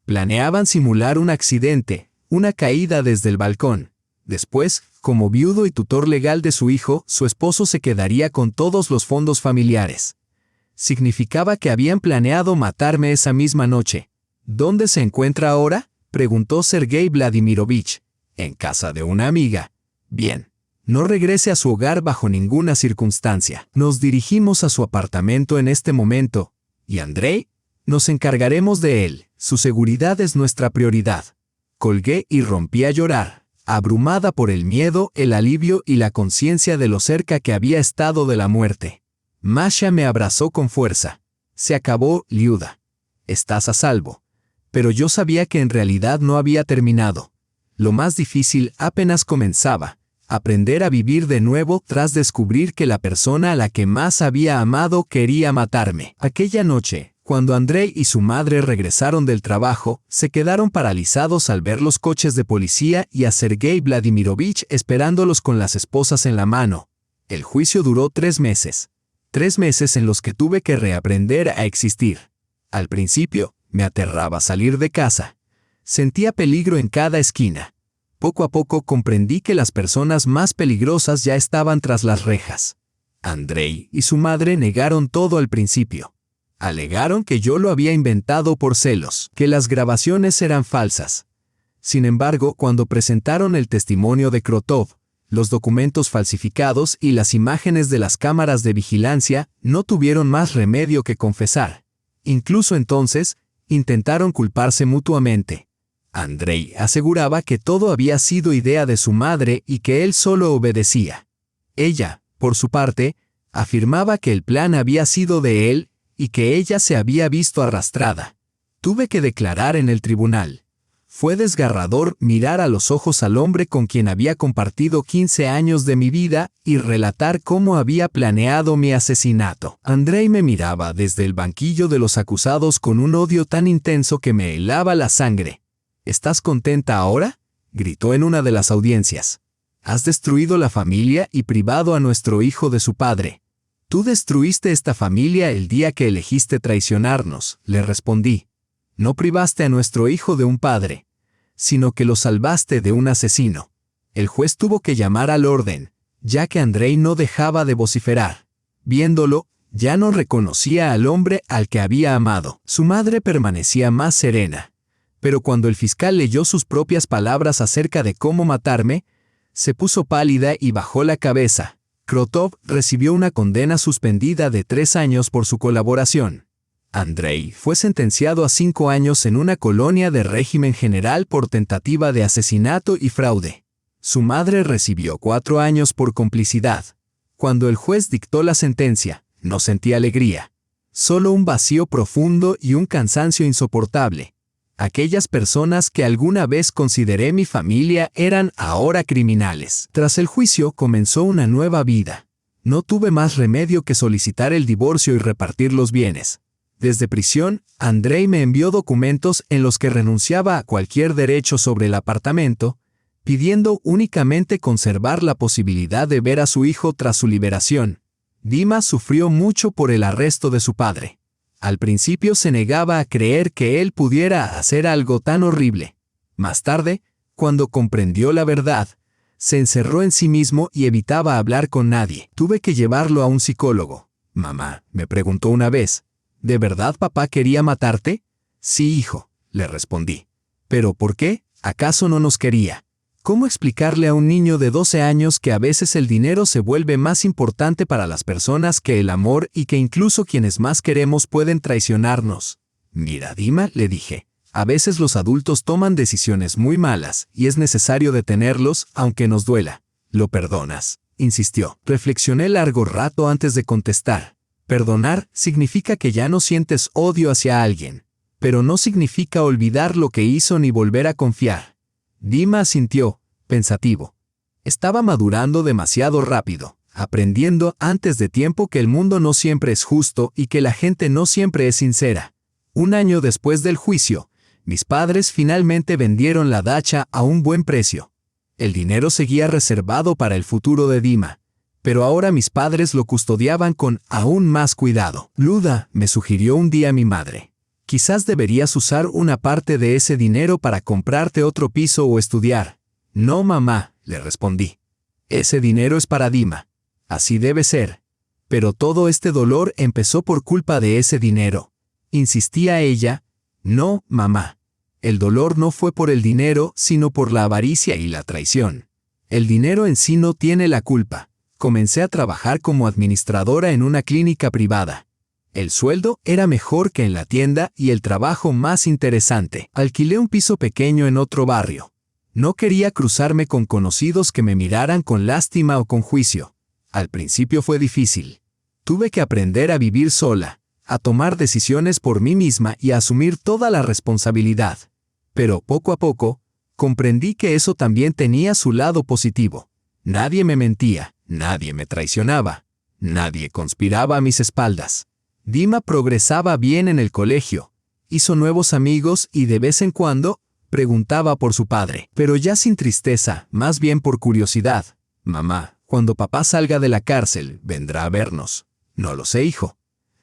Planeaban simular un accidente, una caída desde el balcón. Después, como viudo y tutor legal de su hijo, su esposo se quedaría con todos los fondos familiares. Significaba que habían planeado matarme esa misma noche. ¿Dónde se encuentra ahora?, preguntó Sergei Vladimirovich. En casa de una amiga. Bien. No regrese a su hogar bajo ninguna circunstancia. Nos dirigimos a su apartamento en este momento. ¿Y Andrei? Nos encargaremos de él. Su seguridad es nuestra prioridad. Colgué y rompí a llorar, abrumada por el miedo, el alivio y la conciencia de lo cerca que había estado de la muerte. Masha me abrazó con fuerza. Se acabó, Liuda. Estás a salvo. Pero yo sabía que en realidad no había terminado. Lo más difícil apenas comenzaba. Aprender a vivir de nuevo tras descubrir que la persona a la que más había amado quería matarme. Aquella noche, cuando Andrei y su madre regresaron del trabajo, se quedaron paralizados al ver los coches de policía y a Sergei Vladimirovich esperándolos con las esposas en la mano. El juicio duró 3 meses. 3 meses en los que tuve que reaprender a existir. Al principio, me aterraba salir de casa. Sentía peligro en cada esquina. Poco a poco comprendí que las personas más peligrosas ya estaban tras las rejas. Andrei y su madre negaron todo al principio. Alegaron que yo lo había inventado por celos, que las grabaciones eran falsas. Sin embargo, cuando presentaron el testimonio de Krotov, los documentos falsificados y las imágenes de las cámaras de vigilancia, no tuvieron más remedio que confesar. Incluso entonces, intentaron culparse mutuamente. Andrei aseguraba que todo había sido idea de su madre y que él solo obedecía. Ella, por su parte, afirmaba que el plan había sido de él y que ella se había visto arrastrada. Tuve que declarar en el tribunal. Fue desgarrador mirar a los ojos al hombre con quien había compartido 15 años de mi vida y relatar cómo había planeado mi asesinato. Andrei me miraba desde el banquillo de los acusados con un odio tan intenso que me helaba la sangre. ¿Estás contenta ahora?, gritó en una de las audiencias. Has destruido la familia y privado a nuestro hijo de su padre. Tú destruiste esta familia el día que elegiste traicionarnos, le respondí. No privaste a nuestro hijo de un padre, sino que lo salvaste de un asesino. El juez tuvo que llamar al orden, ya que Andrei no dejaba de vociferar. Viéndolo, ya no reconocía al hombre al que había amado. Su madre permanecía más serena. Pero cuando el fiscal leyó sus propias palabras acerca de cómo matarme, se puso pálida y bajó la cabeza. Krotov recibió una condena suspendida de 3 años por su colaboración. Andrei fue sentenciado a 5 años en una colonia de régimen general por tentativa de asesinato y fraude. Su madre recibió 4 años por complicidad. Cuando el juez dictó la sentencia, no sentí alegría. Solo un vacío profundo y un cansancio insoportable. Aquellas personas que alguna vez consideré mi familia eran ahora criminales. Tras el juicio comenzó una nueva vida. No tuve más remedio que solicitar el divorcio y repartir los bienes. Desde prisión, Andrei me envió documentos en los que renunciaba a cualquier derecho sobre el apartamento, pidiendo únicamente conservar la posibilidad de ver a su hijo tras su liberación. Dima sufrió mucho por el arresto de su padre. Al principio se negaba a creer que él pudiera hacer algo tan horrible. Más tarde, cuando comprendió la verdad, se encerró en sí mismo y evitaba hablar con nadie. Tuve que llevarlo a un psicólogo. Mamá, me preguntó una vez, ¿de verdad papá quería matarte? Sí, hijo, le respondí. ¿Pero por qué? ¿Acaso no nos quería? ¿Cómo explicarle a un niño de 12 años que a veces el dinero se vuelve más importante para las personas que el amor y que incluso quienes más queremos pueden traicionarnos? Mira, Dima, le dije, a veces los adultos toman decisiones muy malas y es necesario detenerlos aunque nos duela. ¿Lo perdonas?, insistió. Reflexioné largo rato antes de contestar. Perdonar significa que ya no sientes odio hacia alguien, pero no significa olvidar lo que hizo ni volver a confiar. Dima asintió, pensativo. Estaba madurando demasiado rápido, aprendiendo antes de tiempo que el mundo no siempre es justo y que la gente no siempre es sincera. Un año después del juicio, mis padres finalmente vendieron la dacha a un buen precio. El dinero seguía reservado para el futuro de Dima, pero ahora mis padres lo custodiaban con aún más cuidado. Luda, me sugirió un día mi madre. Quizás deberías usar una parte de ese dinero para comprarte otro piso o estudiar. No, mamá, le respondí. Ese dinero es para Dima. Así debe ser. Pero todo este dolor empezó por culpa de ese dinero. Insistía ella. No, mamá. El dolor no fue por el dinero, sino por la avaricia y la traición. El dinero en sí no tiene la culpa. Comencé a trabajar como administradora en una clínica privada. El sueldo era mejor que en la tienda y el trabajo más interesante. Alquilé un piso pequeño en otro barrio. No quería cruzarme con conocidos que me miraran con lástima o con juicio. Al principio fue difícil. Tuve que aprender a vivir sola, a tomar decisiones por mí misma y a asumir toda la responsabilidad. Pero poco a poco, comprendí que eso también tenía su lado positivo. Nadie me mentía, nadie me traicionaba, nadie conspiraba a mis espaldas. Dima progresaba bien en el colegio, hizo nuevos amigos y de vez en cuando preguntaba por su padre, pero ya sin tristeza, más bien por curiosidad. Mamá, cuando papá salga de la cárcel, vendrá a vernos. No lo sé, hijo.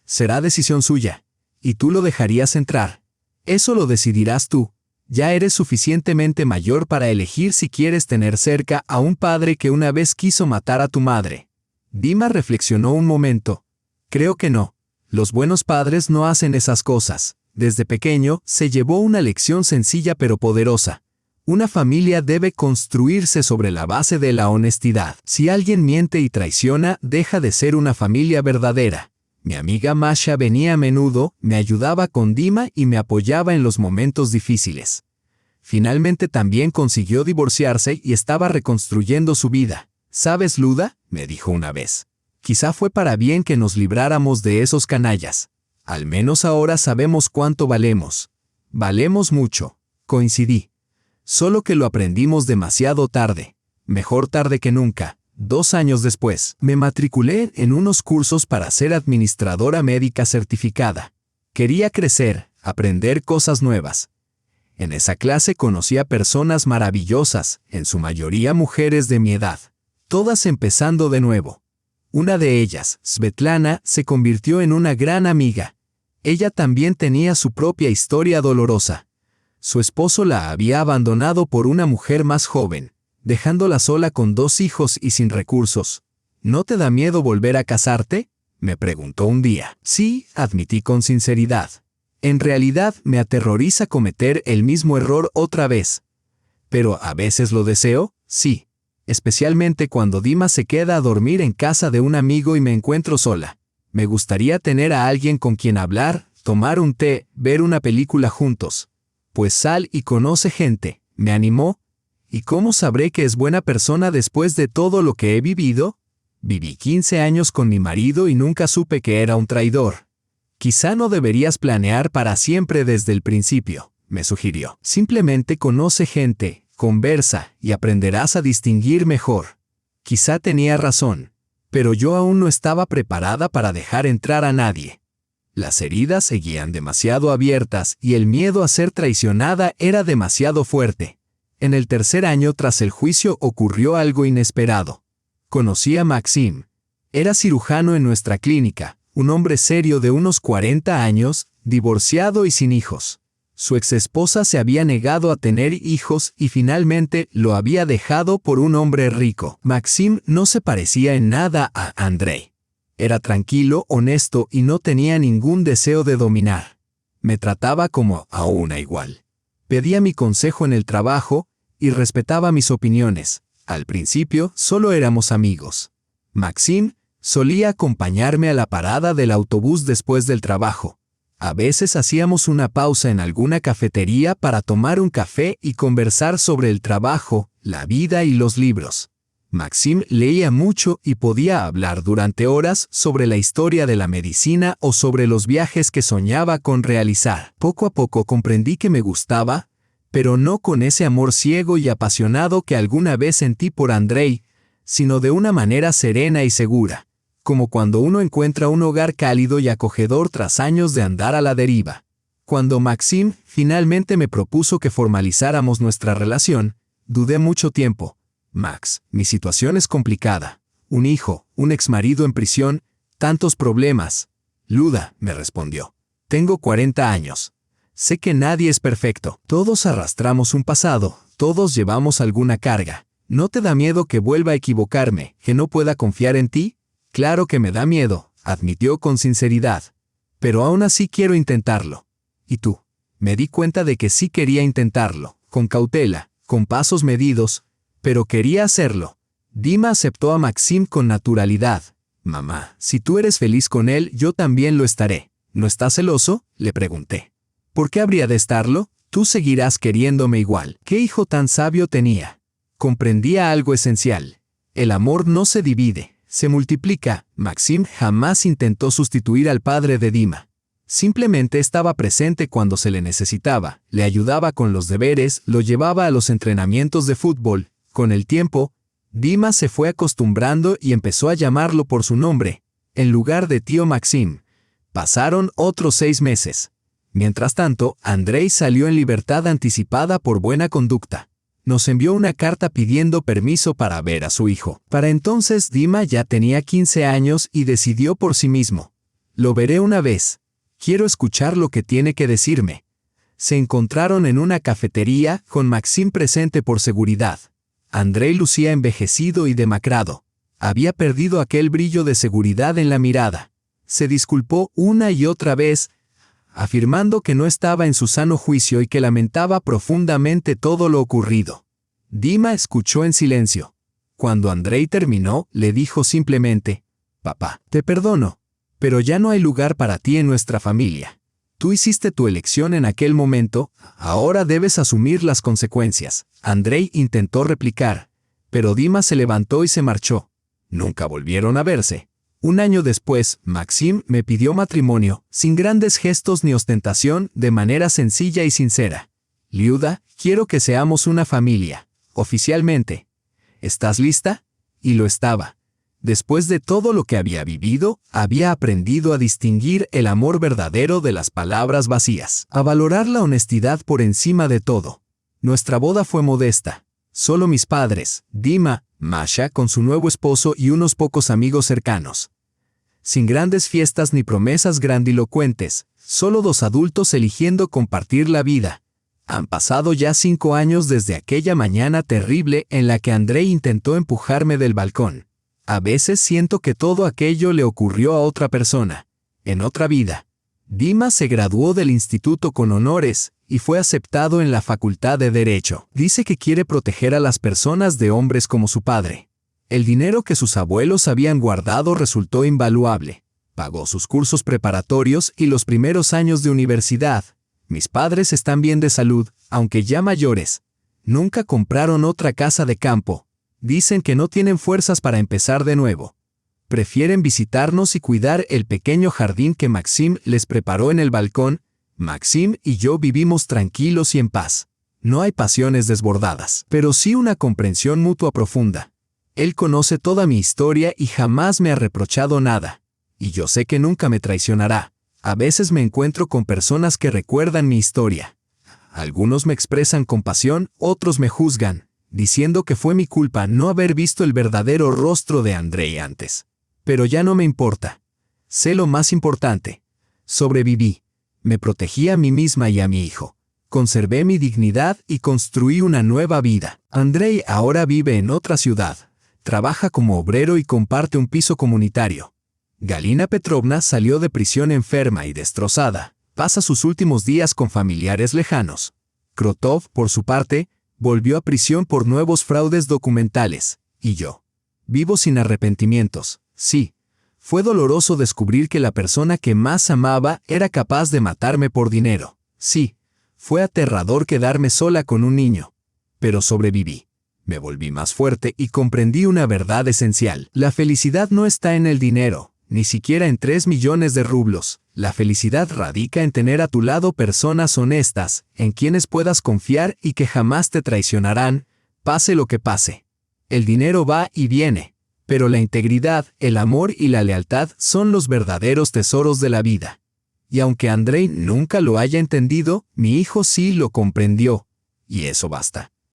Será decisión suya. ¿Y tú lo dejarías entrar? Eso lo decidirás tú. Ya eres suficientemente mayor para elegir si quieres tener cerca a un padre que una vez quiso matar a tu madre. Dima reflexionó un momento. Creo que no. Los buenos padres no hacen esas cosas. Desde pequeño, se llevó una lección sencilla pero poderosa. Una familia debe construirse sobre la base de la honestidad. Si alguien miente y traiciona, deja de ser una familia verdadera. Mi amiga Masha venía a menudo, me ayudaba con Dima y me apoyaba en los momentos difíciles. Finalmente también consiguió divorciarse y estaba reconstruyendo su vida. ¿Sabes, Luda?, me dijo una vez. Quizá fue para bien que nos libráramos de esos canallas. Al menos ahora sabemos cuánto valemos. Valemos mucho, coincidí. Solo que lo aprendimos demasiado tarde. Mejor tarde que nunca. 2 años después, me matriculé en unos cursos para ser administradora médica certificada. Quería crecer, aprender cosas nuevas. En esa clase conocí a personas maravillosas, en su mayoría mujeres de mi edad, todas empezando de nuevo. Una de ellas, Svetlana, se convirtió en una gran amiga. Ella también tenía su propia historia dolorosa. Su esposo la había abandonado por una mujer más joven, dejándola sola con 2 hijos y sin recursos. ¿No te da miedo volver a casarte?, me preguntó un día. Sí, admití con sinceridad. En realidad me aterroriza cometer el mismo error otra vez. Pero ¿a veces lo deseo? Sí. Especialmente cuando Dima se queda a dormir en casa de un amigo y me encuentro sola. Me gustaría tener a alguien con quien hablar, tomar un té, ver una película juntos. Pues sal y conoce gente, me animó. ¿Y cómo sabré que es buena persona después de todo lo que he vivido? Viví 15 años con mi marido y nunca supe que era un traidor. Quizá no deberías planear para siempre desde el principio, me sugirió. Simplemente conoce gente, conversa y aprenderás a distinguir mejor. Quizá tenía razón, pero yo aún no estaba preparada para dejar entrar a nadie. Las heridas seguían demasiado abiertas y el miedo a ser traicionada era demasiado fuerte. En el 3er año tras el juicio ocurrió algo inesperado. Conocí a Maxim. Era cirujano en nuestra clínica, un hombre serio de unos 40 años, divorciado y sin hijos. Su exesposa se había negado a tener hijos y finalmente lo había dejado por un hombre rico. Maxim no se parecía en nada a Andrei. Era tranquilo, honesto y no tenía ningún deseo de dominar. Me trataba como a una igual. Pedía mi consejo en el trabajo y respetaba mis opiniones. Al principio solo éramos amigos. Maxim solía acompañarme a la parada del autobús después del trabajo. A veces hacíamos una pausa en alguna cafetería para tomar un café y conversar sobre el trabajo, la vida y los libros. Maxim leía mucho y podía hablar durante horas sobre la historia de la medicina o sobre los viajes que soñaba con realizar. Poco a poco comprendí que me gustaba, pero no con ese amor ciego y apasionado que alguna vez sentí por Andrei, sino de una manera serena y segura, como cuando uno encuentra un hogar cálido y acogedor tras años de andar a la deriva. Cuando Maxim finalmente me propuso que formalizáramos nuestra relación, dudé mucho tiempo. Max, mi situación es complicada. Un hijo, un exmarido en prisión, tantos problemas. Luda, me respondió. Tengo 40 años. Sé que nadie es perfecto. Todos arrastramos un pasado, todos llevamos alguna carga. ¿No te da miedo que vuelva a equivocarme, que no pueda confiar en ti? Claro que me da miedo, admitió con sinceridad. Pero aún así quiero intentarlo. ¿Y tú? Me di cuenta de que sí quería intentarlo, con cautela, con pasos medidos, pero quería hacerlo. Dima aceptó a Maxim con naturalidad. Mamá, si tú eres feliz con él, yo también lo estaré. ¿No estás celoso?, le pregunté. ¿Por qué habría de estarlo? Tú seguirás queriéndome igual. ¿Qué hijo tan sabio tenía? Comprendía algo esencial. El amor no se divide, se multiplica. Maxim jamás intentó sustituir al padre de Dima. Simplemente estaba presente cuando se le necesitaba, le ayudaba con los deberes, lo llevaba a los entrenamientos de fútbol. Con el tiempo, Dima se fue acostumbrando y empezó a llamarlo por su nombre, en lugar de tío Maxim. Pasaron otros 6 meses. Mientras tanto, Andrei salió en libertad anticipada por buena conducta. Nos envió una carta pidiendo permiso para ver a su hijo. Para entonces Dima ya tenía 15 años y decidió por sí mismo. Lo veré una vez. Quiero escuchar lo que tiene que decirme. Se encontraron en una cafetería, con Maxim presente por seguridad. Andrei lucía envejecido y demacrado. Había perdido aquel brillo de seguridad en la mirada. Se disculpó una y otra vez, afirmando que no estaba en su sano juicio y que lamentaba profundamente todo lo ocurrido. Dima escuchó en silencio. Cuando Andrei terminó, le dijo simplemente: «Papá, te perdono, pero ya no hay lugar para ti en nuestra familia. Tú hiciste tu elección en aquel momento, ahora debes asumir las consecuencias». Andrei intentó replicar, pero Dima se levantó y se marchó. Nunca volvieron a verse. Un año después, Maxim me pidió matrimonio, sin grandes gestos ni ostentación, de manera sencilla y sincera. «Liuda, quiero que seamos una familia, oficialmente. ¿Estás lista?». Y lo estaba. Después de todo lo que había vivido, había aprendido a distinguir el amor verdadero de las palabras vacías, a valorar la honestidad por encima de todo. Nuestra boda fue modesta. Solo mis padres, Dima, Masha con su nuevo esposo y unos pocos amigos cercanos. Sin grandes fiestas ni promesas grandilocuentes, solo 2 adultos eligiendo compartir la vida. Han pasado ya 5 años desde aquella mañana terrible en la que Andrei intentó empujarme del balcón. A veces siento que todo aquello le ocurrió a otra persona, en otra vida. Dima se graduó del instituto con honores y fue aceptado en la Facultad de Derecho. Dice que quiere proteger a las personas de hombres como su padre. El dinero que sus abuelos habían guardado resultó invaluable. Pagó sus cursos preparatorios y los primeros años de universidad. Mis padres están bien de salud, aunque ya mayores. Nunca compraron otra casa de campo. Dicen que no tienen fuerzas para empezar de nuevo. Prefieren visitarnos y cuidar el pequeño jardín que Maxim les preparó en el balcón. Maxim y yo vivimos tranquilos y en paz. No hay pasiones desbordadas, pero sí una comprensión mutua profunda. Él conoce toda mi historia y jamás me ha reprochado nada. Y yo sé que nunca me traicionará. A veces me encuentro con personas que recuerdan mi historia. Algunos me expresan compasión, otros me juzgan, diciendo que fue mi culpa no haber visto el verdadero rostro de Andrei antes. Pero ya no me importa. Sé lo más importante. Sobreviví. Me protegí a mí misma y a mi hijo. Conservé mi dignidad y construí una nueva vida. Andrei ahora vive en otra ciudad. Trabaja como obrero y comparte un piso comunitario. Galina Petrovna salió de prisión enferma y destrozada. Pasa sus últimos días con familiares lejanos. Krotov, por su parte, volvió a prisión por nuevos fraudes documentales. Y yo. Vivo sin arrepentimientos. Sí. Fue doloroso descubrir que la persona que más amaba era capaz de matarme por dinero. Sí. Fue aterrador quedarme sola con un niño. Pero sobreviví. Me volví más fuerte y comprendí una verdad esencial. La felicidad no está en el dinero, ni siquiera en 3 millones de rublos. La felicidad radica en tener a tu lado personas honestas, en quienes puedas confiar y que jamás te traicionarán, pase lo que pase. El dinero va y viene, pero la integridad, el amor y la lealtad son los verdaderos tesoros de la vida. Y aunque Andrei nunca lo haya entendido, mi hijo sí lo comprendió, y eso basta.